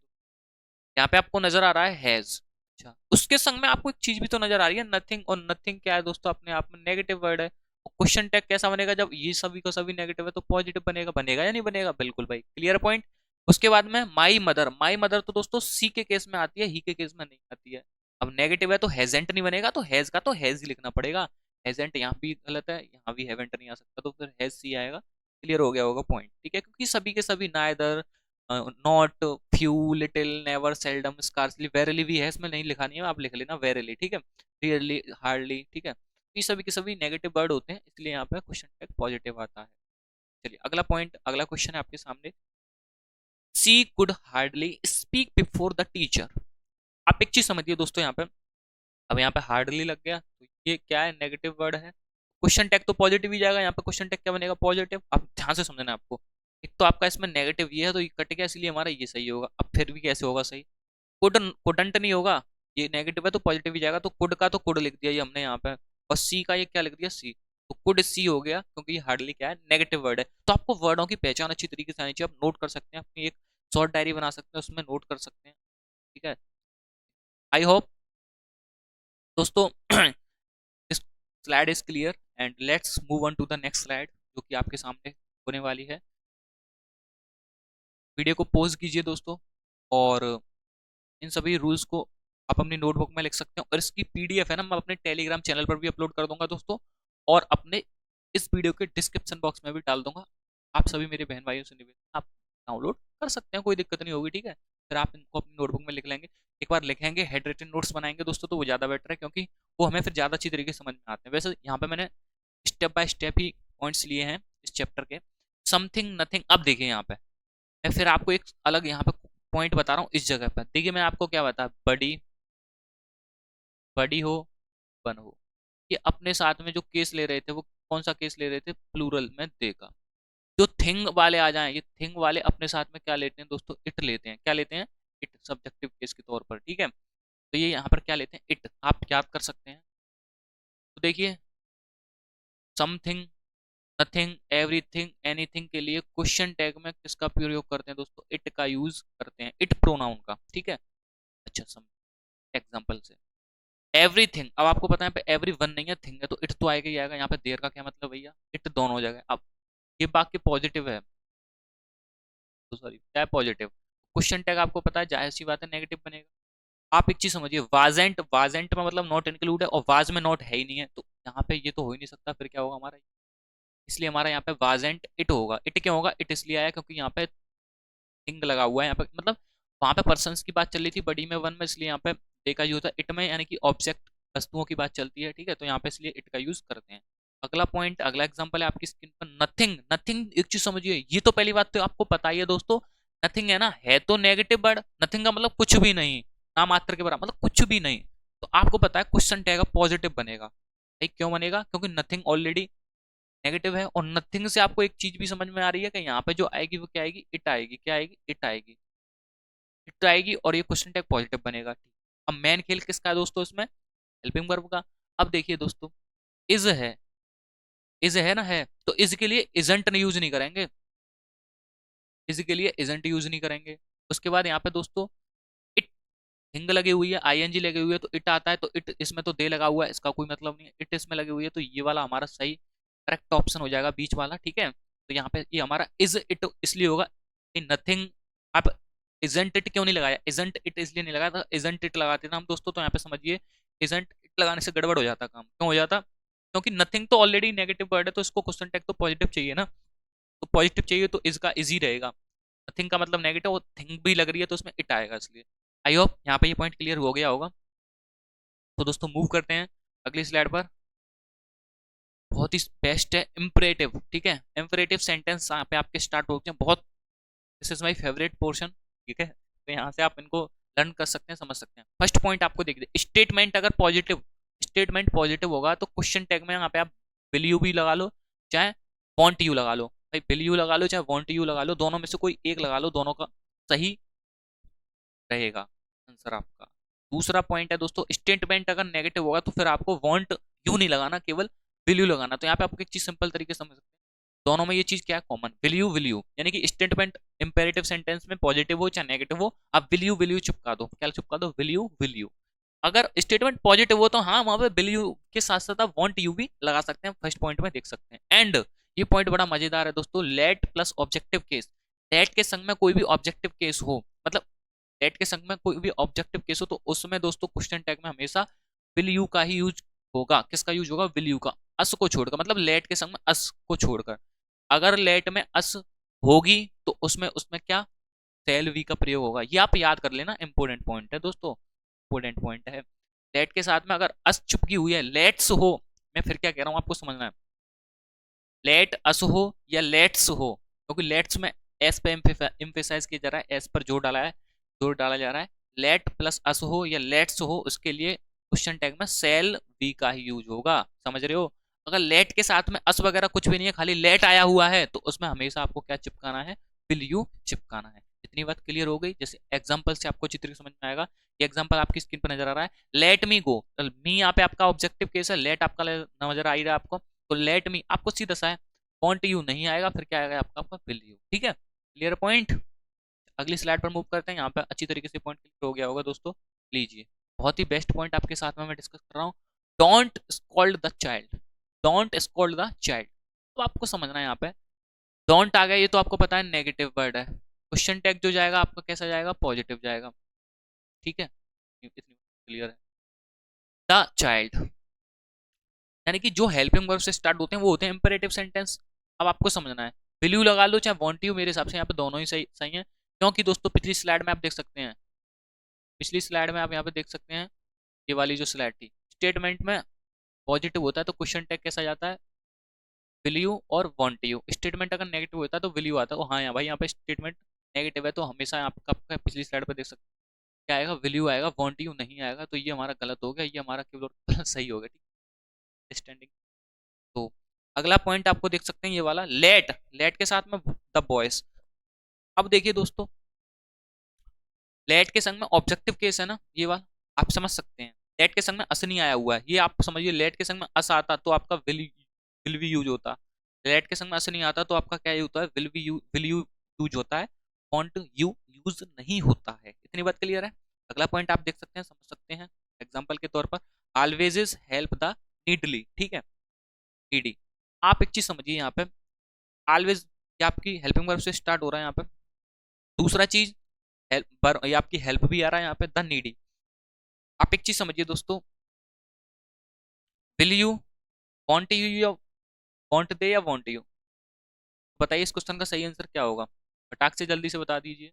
यहाँ पे आपको नजर आ रहा है हैज, अच्छा, उसके संग में आपको एक चीज भी तो नजर आ रही है, नथिंग। और नथिंग क्या है दोस्तों, अपने आप में नेगेटिव वर्ड है। क्वेश्चन टैग कैसा बनेगा, जब ये सभी का सभी नेगेटिव है तो पॉजिटिव बनेगा, बनेगा या नहीं बनेगा, बिल्कुल भाई, क्लियर पॉइंट। उसके बाद में माई मदर, माई मदर तो दोस्तों सी के केस में आती है, ही के केस में नहीं आती है। अब नेगेटिव है तो हैजेंट नहीं बनेगा, तो हैज का तो हैज ही लिखना पड़ेगा। हैजेंट यहाँ भी गलत है, यहाँ भी हैवेंट नहीं आ सकता, तो फिर हैज सी आएगा। क्लियर हो गया होगा पॉइंट, ठीक है, क्योंकि सभी के सभी neither, not, few, little, never, seldom, scarcely, barely भी है इसमें, नहीं लिखा नहीं है, आप लिख लेना वेरली, ठीक है। रियरली, हार्डली, ठीक है। ये सभी के सभी नेगेटिव वर्ड होते हैं, इसलिए यहाँ पे क्वेश्चन टैग पॉजिटिव आता है। चलिए अगला पॉइंट, अगला क्वेश्चन है आपके सामने। She could hardly speak before the teacher. आप एक चीज समझिए दोस्तों यहाँ पे, अब यहाँ पे हार्डली लग गया तो ये क्या है, नेगेटिव वर्ड है। क्वेश्चन टैग तो पॉजिटिव ही जाएगा, यहाँ पे क्वेश्चन टैग क्या बनेगा, पॉजिटिव। अब ध्यान से समझना है आपको, एक तो आपका इसमें नेगेटिव ये है तो ये कट गया, इसलिए हमारा ये सही होगा। अब फिर भी कैसे होगा सही, कुडंट नहीं होगा, ये नेगेटिव है तो पॉजिटिव ही जाएगा, तो कुड का तो कुड लिख दिया ये हमने यहाँ पे, और सी का ये क्या लिख दिया, सी, तो कुड सी हो गया, क्योंकि ये हार्डली क्या है, नेगेटिव वर्ड है। तो आपको वर्डों की पहचान अच्छी तरीके से आनी चाहिए, आप नोट कर सकते हैं, अपनी एक शॉर्ट डायरी बना सकते हैं, उसमें नोट कर सकते हैं, ठीक है। आई होप दोस्तों this slide is clear and let's move on to the next slide जो कि आपके सामने होने वाली है। वीडियो को पॉज कीजिए दोस्तों, और इन सभी रूल्स को आप अपनी नोटबुक में लिख सकते हैं, और इसकी पीडीएफ है ना, मैं अपने टेलीग्राम चैनल पर भी अपलोड कर दूंगा दोस्तों, और अपने इस वीडियो के डिस्क्रिप्शन बॉक्स में भी डाल दूंगा। आप सभी मेरे बहन भाइयों से निवेदन, आप डाउनलोड कर सकते हैं, कोई दिक्कत नहीं होगी, ठीक है। फिर आप इनको अपनी नोटबुक में लिख लेंगे, एक बार लिखेंगे, हेड रिटन नोट्स बनाएंगे दोस्तों, तो वो ज़्यादा बेटर है, क्योंकि वो हमें फिर ज़्यादा अच्छी तरीके से समझ में आते हैं। वैसे यहाँ पे मैंने step by step he points लिए हैं इस चैप्टर के। समथिंग नथिंग, अब देखिए यहाँ पे मैं फिर आपको एक अलग यहाँ पे पॉइंट बता रहा हूँ इस जगह पर। देखिए मैं आपको क्या बता, बड़ी, बड़ी हो, बन हो, ये अपने साथ में जो केस ले रहे थे वो कौन सा केस ले रहे थे, प्लूरल में देगा। जो थिंग वाले आ जाएं, ये थिंग वाले अपने साथ में क्या लेते हैं दोस्तों, इट लेते हैं, क्या लेते हैं, इट, सब्जेक्टिव केस के तौर पर, ठीक है। तो ये यहाँ पर क्या लेते हैं, इट, आप याद कर सकते हैं। तो देखिए समथिंग, नथिंग, एवरीथिंग, एनीथिंग के लिए क्वेश्चन टैग में किसका प्रयोग करते हैं दोस्तों, इट का यूज करते हैं, इट प्रोनाउन का, ठीक है। अच्छा सम एग्जांपल से, एवरीथिंग, अब आपको पता है एवरी वन नहीं है, थिंग है, तो इट तो आएगा ही आएगा। यहाँ पे देर का क्या मतलब भैया, इट दोनों जगह। अब ये वाक्य पॉजिटिव है, तो सॉरी क्या है, पॉजिटिव। क्वेश्चन टैग आपको पता है जाहिर सी बात है नेगेटिव बनेगा। आप एक चीज समझिए, वाजेंट, वाजेंट में मतलब नॉट इंक्लूड है, और वाज में नॉट है ही नहीं है, तो यहाँ पे ये तो हो ही नहीं सकता, फिर क्या होगा हमारा, इसलिए हमारा यहाँ पे वाजेंट इट होगा। इट क्यों होगा, इट इसलिए आया क्योंकि यहाँ पे थिंग लगा हुआ है, यहाँ पे मतलब वहां पे पर्सन्स की बात चल रही थी बड़ी में, वन में, इसलिए यहाँ पे देखा यूज होता है, इट में यानी कि ऑब्जेक्ट, वस्तुओं की बात चलती है, ठीक है, तो यहाँ पे इसलिए इट का यूज करते हैं। अगला पॉइंट, अगला एग्जांपल है आपकी स्क्रीन पर, नथिंग। नथिंग एक चीज समझिए, ये तो पहली बात तो आपको पता ही है दोस्तों, नथिंग है ना, है तो नेगेटिव वर्ड, नथिंग का मतलब कुछ भी नहीं, ना मात्र के बराबर, मतलब कुछ भी नहीं। तो आपको पता है क्वेश्चन टैग पॉजिटिव बनेगा, क्यों बनेगा, क्योंकि नथिंग ऑलरेडी नेगेटिव है, और नथिंग से आपको एक चीज भी समझ में आ रही है कि यहाँ पे जो आएगी वो क्या आएगी, इट आएगी, क्या आएगी, इट आएगी, इट आएगी, और ये क्वेश्चन टैग पॉजिटिव बनेगा, ठीक। अब मेन खेल किसका है दोस्तों इसमें, हेल्पिंग वर्ब का। अब देखिए दोस्तों, इज है, इज है ना, है, तो इज के लिए इजंट यूज नहीं करेंगे, इज के लिए इजंट यूज नहीं करेंगे। उसके बाद यहाँ पे दोस्तों इट, हिंग लगी हुई है, आईएनजी लगी हुई है, तो इट आता है, तो इट इसमें तो दे लगा हुआ है, इसका कोई मतलब नहीं है, इट इसमें लगी हुई है, तो ये वाला हमारा सही करेक्ट ऑप्शन हो जाएगा, बीच वाला, ठीक है। तो यहाँ पे ये हमारा इज इट इसलिए होगा, नथिंग। आप इजंट इट क्यों नहीं लगाया, इजंट इट इसलिए नहीं लगाया था, इजंट इट लगाते ना हम दोस्तों, तो यहाँ पे समझिए इजंट इट लगाने से गड़बड़ हो जाता काम, क्यों हो जाता, क्योंकि नथिंग तो ऑलरेडी नेगेटिव वर्ड है, तो इसको क्वेश्चन टैग तो पॉजिटिव चाहिए ना, तो पॉजिटिव चाहिए तो इसका इज ही रहेगा। नथिंग का मतलब नेगेटिव, और थिंग भी लग रही है तो उसमें इट आएगा, इसलिए आई होप यहाँ पे ये पॉइंट क्लियर हो गया होगा। तो दोस्तों मूव करते हैं अगली स्लाइड पर। बहुत ही बेस्ट है इम्परेटिव, ठीक है, इम्परेटिव सेंटेंस यहाँ पे आपके स्टार्ट होते हैं, बहुत, this is my favourite portion, ठीक है, तो यहाँ से आप इनको लर्न कर सकते हैं, समझ सकते हैं। फर्स्ट पॉइंट आपको देखिए, स्टेटमेंट अगर पॉजिटिव, स्टेटमेंट पॉजिटिव होगा तो क्वेश्चन टैग में यहाँ पे आप विल यू भी लगा लो, चाहे वॉन्ट यू लगा लो, भाई विल यू लगा लो चाहे वॉन्ट यू लगा लो, दोनों में से कोई एक लगा लो, दोनों का सही रहेगा आंसर आपका। दूसरा पॉइंट है दोस्तों, स्टेटमेंट अगर नेगेटिव होगा तो फिर आपको वांट यू नहीं लगाना, केवल विल यू लगाना। तो यहाँ पे आपको एक चीज सिंपल तरीके से समझ सकते हैं, दोनों में ये चीज क्या है कॉमन, विल यू, यानी कि स्टेटमेंट इंपेरेटिव सेंटेंस में पॉजिटिव हो चाहे नेगेटिव हो, आप विल यू चिपका दो, क्या चिपका दो, विल यू। अगर स्टेटमेंट पॉजिटिव हो तो हाँ वहां पे विल यू के साथ साथ आप वांट यू भी लगा सकते हैं, फर्स्ट पॉइंट में देख सकते हैं। एंड ये पॉइंट बड़ा मजेदार है दोस्तों, let plus objective case, let के संग में कोई भी ऑब्जेक्टिव केस हो, मतलब लेट के संग में कोई भी ऑब्जेक्टिव केस हो, तो उसमें दोस्तों क्वेश्चन टैग में हमेशा विल यू का ही यूज होगा, किसका यूज होगा, विल यू का, अस को छोड़कर, मतलब लेट के संग में अस को छोड़कर। अगर लेट में अस होगी तो उसमें उसमें क्या सेल वी का प्रयोग होगा। ये आप याद कर लेना, इंपॉर्टेंट पॉइंट है दोस्तों, इंपॉर्टेंट पॉइंट है। लेट के साथ में अगर अस चुपकी हुई है, लेट्स हो, मैं फिर क्या कह रहा हूँ आपको समझना है, लेट अस हो या लेट्स हो, क्योंकि लेट्स में एस पे एम्फेसाइज किया जा रहा है, एस पर जोर डाला जा रहा है। लेट प्लस अस हो या लेट्स हो, उसके लिए क्वेश्चन टैग में सेल वी का ही यूज होगा, समझ रहे हो। अगर लेट के साथ में अस वगैरह कुछ भी नहीं है, खाली लेट आया हुआ है, तो उसमें हमेशा आपको क्या चिपकाना है, विल यू चिपकाना है। इतनी बात क्लियर हो गई। जैसे एग्जांपल से आपको चित्र समझ में आएगा। ये एग्जांपल आपकी स्क्रीन पर नजर आ रहा है, लेट मी गो, मी यहाँ पे आपका ऑब्जेक्टिव केस है, लेट आपका नजर आ ही रहा है आपको, तो लेट मी आपको सीधा सा है, वांट यू नहीं आएगा, फिर क्या आएगा आपका, आपका विल यू। ठीक है, क्लियर पॉइंट। अगली स्लाइड पर मूव करते हैं। यहाँ पे अच्छी तरीके से पॉइंट क्लियर हो गया होगा दोस्तों। लीजिए, बहुत ही बेस्ट पॉइंट आपके साथ में मैं डिस्कस कर रहा हूँ। Don't scold the child, don't scold the child. तो आपको समझना है यहाँ पे, डोंट आ गया, ये तो आपको पता है नेगेटिव वर्ड है, क्वेश्चन टैग जो जाएगा आपका कैसा जाएगा, पॉजिटिव जाएगा। ठीक है, इतनी क्लियर है। द चाइल्ड, यानी कि जो हेल्पिंग वर्ब से स्टार्ट होते हैं वो होते हैं इंपेरेटिव सेंटेंस। अब आपको समझना है, विल यू लगा लो चाहे वांट यू, मेरे हिसाब से यहाँ पे दोनों ही सही सही है। क्योंकि दोस्तों पिछली स्लाइड में आप देख सकते हैं, पिछली स्लाइड में आप यहाँ पे देख सकते हैं, ये वाली जो स्लाइड थी, स्टेटमेंट में पॉजिटिव होता है तो क्वेश्चन टैग कैसा जाता है, विल यू और वांट यू। स्टेटमेंट अगर नेगेटिव होता है तो विल यू आता है। हाँ यहाँ भाई, यहाँ पे स्टेटमेंट नेगेटिव है तो हमेशा आपका पिछली स्लाइड पर देख सकते हैं क्या आएगा, विल यू आएगा, वांट यू नहीं आएगा। तो ये हमारा गलत हो गया, ये हमारा केवल सही हो गया। ठीक, स्टैंडिंग। तो अगला पॉइंट आपको देख सकते हैं ये वाला, लेट, लेट के साथ में द बॉयज। अब देखिए दोस्तों, लेट के संग में ऑब्जेक्टिव केस है ना ये वाला, आप समझ सकते हैं। लेट के संग में अस नहीं आया हुआ है, ये आप समझिए, लेट के संग में अस आता तो आपका विल भी यूज होता। लेट के संग में अस नहीं आता तो आपका क्या होता है, विल यू यूज होता है, वांट यू यूज नहीं होता है। इतनी बात क्लियर है। अगला पॉइंट आप देख सकते हैं, समझ सकते हैं एग्जाम्पल के तौर पर, always is help the needy. ठीक है, नीडी। आप एक चीज समझिए यहाँ पे, ऑलवेज ये आपकी हेल्पिंग वर्ब से स्टार्ट हो रहा है यहाँ पे। दूसरा चीज, हेल्प पर ये आपकी हेल्प भी आ रहा है यहाँ पे, द नीडी। आप एक चीज समझिए दोस्तों, विल यू, वांट यू या वांट दे या वांट यू, बताइए इस क्वेश्चन का सही आंसर क्या होगा, फटाक से जल्दी से बता दीजिए,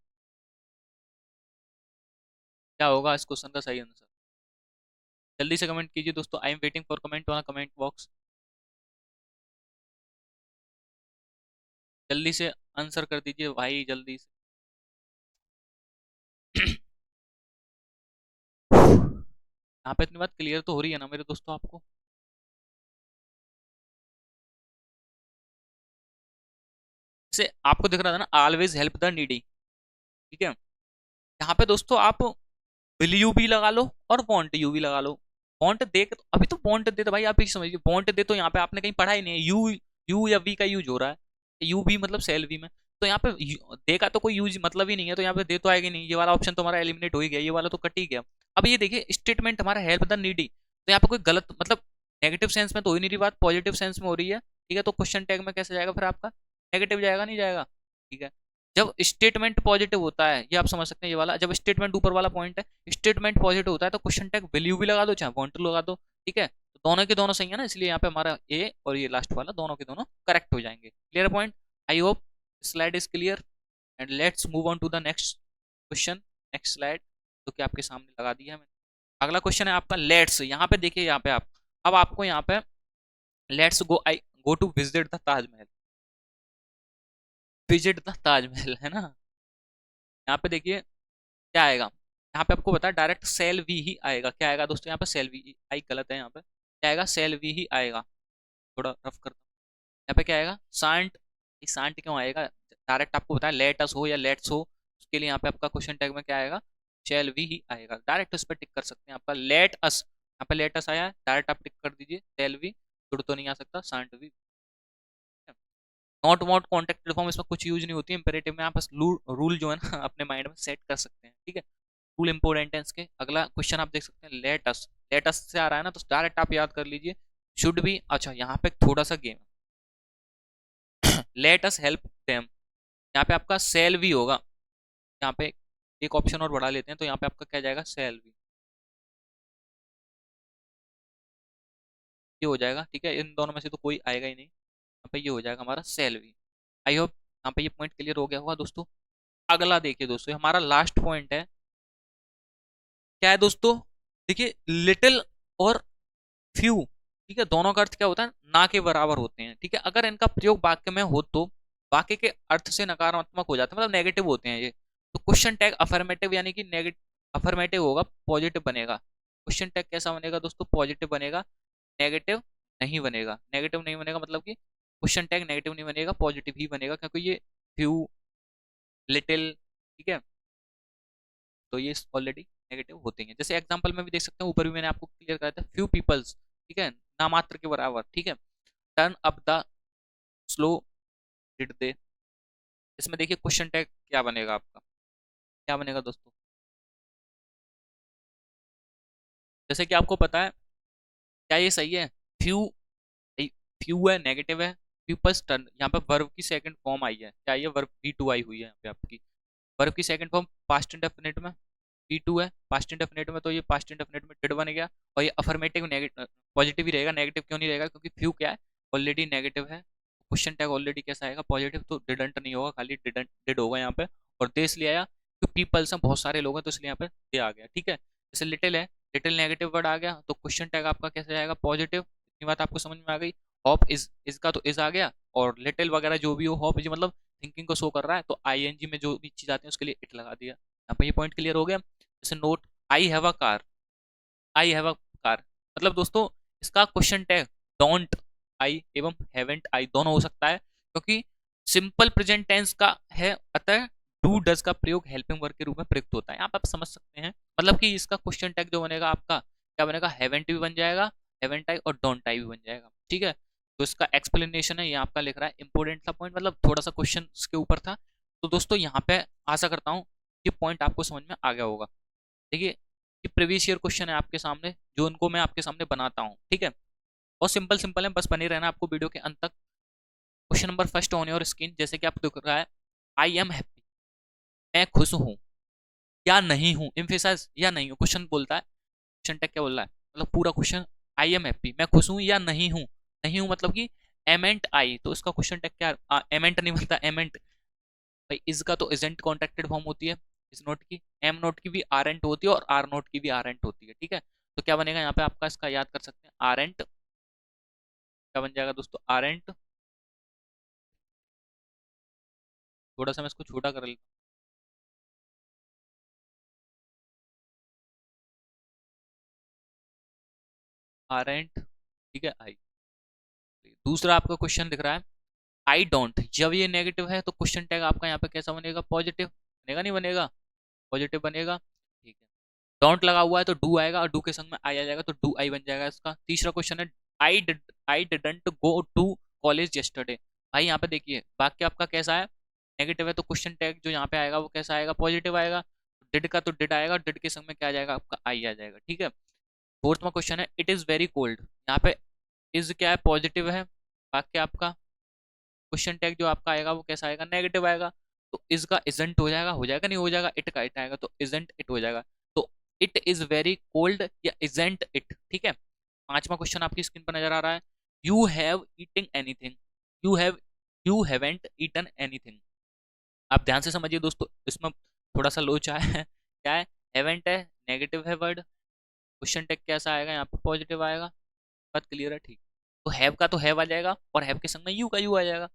क्या होगा इस क्वेश्चन का सही आंसर। जल्दी से कमेंट कीजिए दोस्तों, I am waiting for comment on comment box. जल्दी से आंसर कर दीजिए भाई, जल्दी से। यहाँ पे इतनी बात क्लियर तो हो रही है ना मेरे दोस्तों आपको। से आपको दिख रहा था ना, ऑलवेज हेल्प द नीडी। ठीक है, यहाँ पे दोस्तों आप विल यू भी लगा लो और वांट यू भी लगा लो। वांट दे तो अभी तो वांट दे तो भाई आप ही समझिए, वांट दे तो यहाँ पे आपने कहीं पढ़ा ही नहीं है, यू यू या वी का यूज हो रहा है, यू भी मतलब सेल वी में, तो यहाँ पे दे का तो कोई यूज मतलब ही नहीं है, तो यहाँ पे दे तो आएगा नहीं, ये वाला ऑप्शन तो हमारा एलिमिनेट हो ही गया, ये वाला तो कट ही गया। अब ये देखिए स्टेटमेंट हमारा हेल्प द नीडी, तो यहाँ पे कोई गलत मतलब नेगेटिव सेंस में तो हो ही नहीं रही बात, पॉजिटिव सेंस में हो रही है। ठीक है, तो क्वेश्चन टैग में कैसे जाएगा फिर आपका, नेगेटिव जाएगा नहीं जाएगा। ठीक है, जब स्टेटमेंट पॉजिटिव होता है, ये आप समझ सकते हैं, ये वाला जब स्टेटमेंट ऊपर वाला पॉइंट है, स्टेटमेंट पॉजिटिव होता है तो क्वेश्चन टैग वैल्यू भी लगा दो चाहे वांट लगा दो। ठीक है, तो दोनों के दोनों सही है ना, इसलिए यहाँ पे हमारा ए और ये लास्ट वाला दोनों के दोनों करेक्ट हो जाएंगे। Clear point, I hope slide is clear. And let's move on to the next question, next slide जो कि आपके सामने लगा दिया है मैंने। अगला क्वेश्चन है आपका लेट्स, यहाँ पे देखिए, यहाँ पे आप, अब आपको यहाँ पे let's go, I go to visit the Taj Mahal, visit the Taj Mahal है ना। यहाँ पे देखिए क्या आएगा, यहाँ पे आपको बता डायरेक्ट सेल वी ही आएगा। क्या आएगा दोस्तों, यहाँ पे सेल वी आई गलत है, यहाँ पे क्या आएगा, सेल वी ही आएगा। थोड़ा रफ करता हूँ, यहाँ पे क्या आएगा, सांट। ये सांट क्यों आएगा, डायरेक्ट आपको बताया लेट अस हो या लेट्स हो, उसके लिए यहाँ पे आपका क्वेश्चन टैग में क्या आएगा, शेल वी ही आएगा। डायरेक्ट उस पर टिक कर सकते हैं, आपका लेट अस, यहाँ पे लेट अस आया है, डायरेक्ट आप टिक कर दीजिए, शेल वी जुड़ तो नहीं आ सकता, shan't we. Not what contract form, इसमें कुछ यूज नहीं होती है, इंपेरेटिव में आप बस रूल जो है ना अपने माइंड में सेट कर सकते हैं। ठीक है, रूल इंपोर्टेंट है इसके। अगला क्वेश्चन आप देख सकते हैं, लेटस, लेटस से आ रहा है ना, तो डायरेक्ट आप याद कर लीजिए, शुड बी। अच्छा यहाँ पे थोड़ा सा game, let us help them, यहाँ पे आपका सेल भी होगा। यहाँ पे एक ऑप्शन और बढ़ा लेते हैं, तो यहाँ पे आपका क्या जाएगा, सेल भी, ये हो जाएगा। ठीक है, इन दोनों में से तो कोई आएगा ही नहीं, यहाँ पे ये हो जाएगा हमारा सेल भी। आई होप यहाँ पे ये पॉइंट क्लियर हो गया होगा दोस्तों। अगला देखिए दोस्तों, हमारा लास्ट पॉइंट है, क्या है दोस्तों, देखिए लिटिल और फ्यू, ठीक है, दोनों का अर्थ क्या होता है, ना के बराबर होते हैं, ठीक है। अगर इनका प्रयोग वाक्य में हो तो वाक्य के अर्थ से नकारात्मक हो जाता है, मतलब नेगेटिव होते हैं ये। तो क्वेश्चन टैग अफर्मेटिव यानी कि नेगेटिव, अफर्मेटिव होगा, पॉजिटिव बनेगा। क्वेश्चन टैग कैसा बनेगा दोस्तों, पॉजिटिव बनेगा, नेगेटिव नहीं बनेगा। नेगेटिव नहीं बनेगा मतलब कि क्वेश्चन टैग नेगेटिव नहीं बनेगा, पॉजिटिव ही बनेगा, क्योंकि ये फ्यू, लिटिल, ठीक है, तो ये ऑलरेडी नेगेटिव होते हैं। जैसे एग्जांपल में भी देख सकते हैं, ऊपर भी मैंने आपको क्लियर कराया था, फ्यू पीपल्स, ठीक है, नामात्र के बराबर, ठीक है। Turn up the slow did they, इसमें देखिए क्वेश्चन टैग क्या बनेगा आपका, क्या बनेगा दोस्तों, जैसे कि आपको पता है, क्या ये सही है, फ्यू, फ्यू है, नेगेटिव है, पीपल्स टर्न, यहाँ पे वर्ब की सेकंड फॉर्म आई है, क्या ये वर्ब वी टू आई हुई है यहाँ पे आपकी, वर्ब की सेकंड फॉर्म पास्ट इंडेफिनिट में पी टू है, पास्ट इंडेफिनिट में, तो ये पास्ट इंडेफिनिट में डिड बन गया। और ये अफर्मेटिव नेगेटिव, पॉजिटिव ही रहेगा, नेगेटिव क्यों नहीं रहेगा, क्योंकि फ्यू क्या है, ऑलरेडी नेगेटिव है, क्वेश्चन टैग ऑलरेडी कैसा आएगा, पॉजिटिव, तो डिडंट नहीं होगा, खाली डिडंट, डिड होगा यहाँ पे। और दे इसलिए आया क्योंकि पीपल्स हैं, बहुत सारे लोग हैं, तो इसलिए यहाँ पे दे आ गया, ठीक है। जैसे लिटिल है, लिटिल नेगेटिव वर्ड आ गया, तो क्वेश्चन टैग आपका कैसे आएगा, पॉजिटिव। इतनी बात आपको समझ में आ गई। हॉप इज, इसका तो इज आ गया, और लिटिल वगैरह जो भी हो, हॉप इज मतलब थिंकिंग को शो कर रहा है, तो आईएनजी में जो भी चीज आती है उसके लिए इट लगा दिया। यहाँ पे ये पॉइंट क्लियर हो गया। जैसे note, I have a car, I have a car, मतलब दोस्तों इसका क्वेश्चन टैग डोंट आई एवं हैवेंट आई दोनों हो सकता है, क्योंकि सिंपल प्रेजेंट टेंस का है, अतः डू डज का प्रयोग हेल्पिंग वर्ब के रूप में प्रयुक्त होता है। यहाँ पे आप समझ सकते हैं, मतलब कि इसका क्वेश्चन टैग जो बनेगा आपका, क्या बनेगा, हैवेंट भी बन जाएगा, हैवेंट आई और डोंट आई भी बन जाएगा, ठीक है। तो इसका एक्सप्लेनेशन है, ये आपका लिख रहा है इंपोर्टेंट सा पॉइंट, मतलब थोड़ा सा क्वेश्चन के ऊपर था। तो दोस्तों यहाँ पे आशा करता हूँ ये पॉइंट आपको समझ में आ गया होगा। देखिए ये प्रीवियस ईयर क्वेश्चन है आपके सामने, जो उनको मैं आपके सामने बनाता हूँ, ठीक है। और सिंपल सिंपल है, बस बने रहना आपको वीडियो के अंत तक। Question number first on your screen, जैसे कि आपको दिख रहा है, आई एम हैप्पी, मैं खुश हूँ या नहीं हूँ, एम्फेसाइज या नहीं हूँ, क्वेश्चन बोलता है, क्वेश्चन टैग क्या बोल रहा है, मतलब पूरा क्वेश्चन, आई एम हैप्पी, मैं खुश हूँ या नहीं हूँ, नहीं हूँ मतलब कि एमेंट आई, तो इसका क्वेश्चन टैग क्या, एमेंट नहीं बनता, एमेंट। भाई इज का तो इजेंट कॉन्ट्रैक्टेड फॉर्म होती है, इस नोट की, एम नोट की भी आर एंट होती है, और आर नोट की भी आर एंट होती है, ठीक है। तो क्या बनेगा यहाँ पे आपका, इसका याद कर सकते हैं, आर एंट, क्या बन जाएगा दोस्तों, आर एंट, थोड़ा सा मैं इसको छोटा कर लेता हूँ, आर एंट, ठीक है, आई। दूसरा आपका क्वेश्चन दिख रहा है, आई डोंट, जब ये नेगेटिव है तो क्वेश्चन टैग आपका यहाँ पे कैसा बनेगा, पॉजिटिव बनेगा, नहीं बनेगा, पॉजिटिव बनेगा, ठीक है। डोंट लगा हुआ है तो डू आएगा, और डू के संग में आई आ जाएगा, तो डू आई बन जाएगा इसका। तीसरा क्वेश्चन है, I did, I didn't go to college yesterday, भाई यहाँ पे देखिए वाक्य आपका कैसा है, नेगेटिव है, तो क्वेश्चन टैग जो यहाँ पे आएगा वो कैसा आएगा, पॉजिटिव आएगा। डिड का तो डिड आएगा, डिड के संग में क्या आ जाएगा आपका, आई आ जाएगा, ठीक है। फोर्थ में क्वेश्चन है, इट इज वेरी कोल्ड, यहाँ पे इज क्या है, पॉजिटिव है, वाक्य आपका, क्वेश्चन टैग जो आपका आएगा वो कैसा आएगा, नेगेटिव आएगा। तो इज का इजंट हो जाएगा नहीं हो जाएगा, इट का इट आएगा, तो इजंट इट हो जाएगा। तो इट इज वेरी कोल्ड या इजेंट इट, ठीक है। पांचवा क्वेश्चन आपकी स्क्रीन पर नजर आ रहा है, you have eating anything, you have, you haven't eaten anything. आप ध्यान से समझिए दोस्तों, इसमें थोड़ा सा लोचा है, क्या है, हैवेंट है, नेगेटिव है वर्ड, क्वेश्चन टैग कैसा आएगा यहाँ पे, पॉजिटिव आएगा, बात क्लियर है, ठीक। तो हैव का तो हैव आ जाएगा, और हैव के संग में यू का यू आ जाएगा।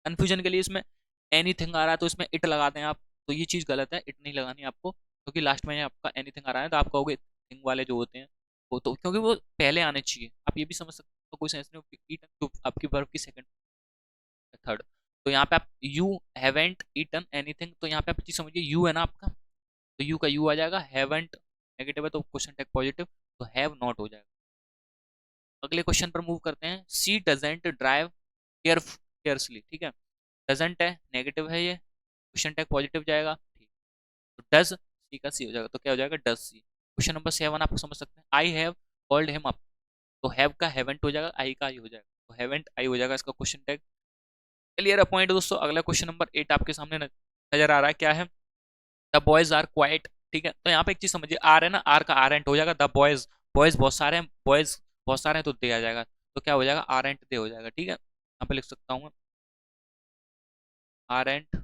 कंफ्यूजन के लिए इसमें एनीथिंग आ रहा है तो इसमें इट लगाते हैं आप, तो ये चीज गलत है, इट नहीं लगानी आपको, क्योंकि लास्ट में आपका एनीथिंग आ रहा है, तो आप कहोगे थिंग वाले जो होते हैं वो, तो क्योंकि वो पहले आने चाहिए, आप ये भी समझ सकते हो, तो कोई सेंस नहीं, ईटन जो आपकी वर्ब की सेकंड, थर्ड। तो यहाँ पे आप यू हैवेंट ईटन एनीथिंग, तो यहाँ पे आप चीज समझिए, यू है ना आपका, तो यू का यू आ जाएगा, हैवेंट नेगेटिव है तो क्वेश्चन टैग पॉजिटिव, तो हैव नॉट हो जाएगा। अगले क्वेश्चन पर मूव करते हैं, सी डजेंट ड्राइव केयरफुली, ठीक है, डजेंट है, नेगेटिव है, ये क्वेश्चन टैग पॉजिटिव जाएगा, ठीक। तो डज, सी का सी हो जाएगा, तो क्या हो जाएगा, डज सी। क्वेश्चन नंबर 7 आपको समझ सकते हैं, I have called him up, तो हैव का हैवेंट हो जाएगा, आई का आई हो जाएगा, तो हैवेंट आई हो जाएगा इसका क्वेश्चन टैग। क्लियर है पॉइंट दोस्तों। अगला क्वेश्चन नंबर 8 आपके सामने नजर आ रहा है, क्या है, द बॉयज आर क्वाइट, ठीक है। तो यहाँ पे एक चीज समझिए, आर है ना, आर का आर एंट हो जाएगा, द बॉयज, बॉयज बहुत सारे हैं, बॉयज बहुत सारे हैं, तो दे आ जाएगा, तो क्या हो जाएगा, आर एंट दे हो जाएगा, ठीक है। यहाँ पे लिख सकता हूँ, आर एंड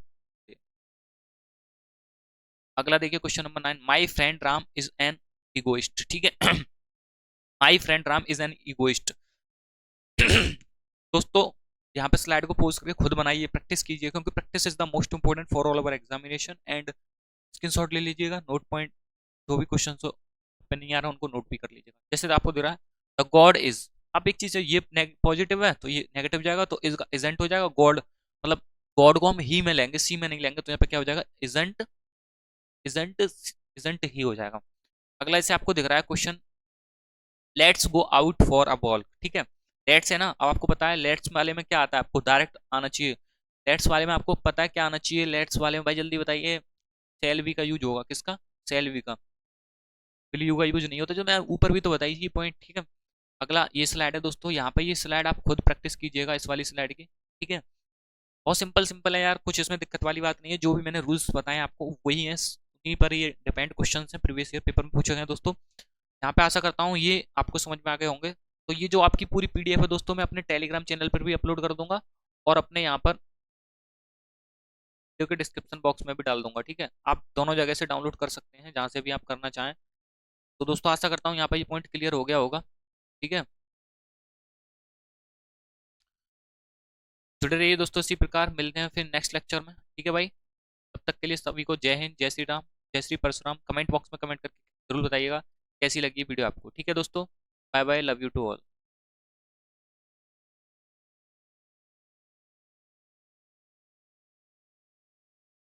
अगला देखिए question number 9, my friend Ram is an egoist, ठीक है। My friend Ram is an egoist. दोस्तों यहाँ पे स्लाइड को पोस्ट करके खुद बनाइए, प्रैक्टिस कीजिए, क्योंकि practice is the most important for all over examination. And screenshot ले लीजिएगा, नोट पॉइंट जो भी क्वेश्चन पे नहीं आ रहा उनको नोट भी कर लीजिएगा। जैसे आपको दे रहा है द गॉड इज, अब एक चीज है ये पॉजिटिव है तो ये नेगेटिव जाएगा, तो इजेंट हो जाएगा गॉड, मतलब गॉड को हम ही में लेंगे, सी में नहीं लेंगे, तो यहाँ पे क्या हो जाएगा इजेंट, इजेंट, इजेंट ही हो जाएगा। अगला इसे आपको दिख रहा है question, let's go out for a walk, ठीक है। लेट्स है ना, अब आपको पता है लेट्स वाले में क्या आता है, आपको डायरेक्ट आना चाहिए। लेट्स वाले में आपको पता है क्या आना चाहिए, लेट्स वाले में भाई जल्दी बताइए, सेल वी का यूज होगा, किसका, सेल वी का, विल यू का यूज नहीं होता, जो मैं ऊपर भी तो बताई थी पॉइंट, ठीक है। अगला ये स्लाइड है दोस्तों, यहाँ पे ये स्लाइड आप खुद प्रैक्टिस कीजिएगा इस वाली स्लाइड की, ठीक है। बहुत सिंपल सिंपल है यार, कुछ इसमें दिक्कत वाली बात नहीं है, जो भी मैंने रूल्स बताए आपको वही है, उन्हीं पर ये डिपेंड क्वेश्चन है, प्रीवियस ईयर पेपर में पूछे गए दोस्तों। यहाँ पे आशा करता हूँ ये आपको समझ में आ गए होंगे। तो ये जो आपकी पूरी पीडीएफ है दोस्तों, मैं अपने टेलीग्राम चैनल पर भी अपलोड कर दूंगा, और अपने यहाँ पर वीडियो के डिस्क्रिप्शन बॉक्स में भी डाल दूंगा, ठीक है। आप दोनों जगह से डाउनलोड कर सकते हैं, जहाँ से भी आप करना चाहें। तो दोस्तों आशा करता हूँ यहाँ पर ये पॉइंट क्लियर हो गया होगा, ठीक है। जुड़े रहिए दोस्तों, इसी प्रकार मिलते हैं फिर नेक्स्ट लेक्चर में, ठीक है भाई। तब तक के लिए सभी को जय हिंद, जय श्री राम, जय श्री परशुराम। कमेंट बॉक्स में कमेंट करके जरूर बताइएगा कैसी लगी वीडियो आपको, ठीक है दोस्तों। Bye bye, love you to all.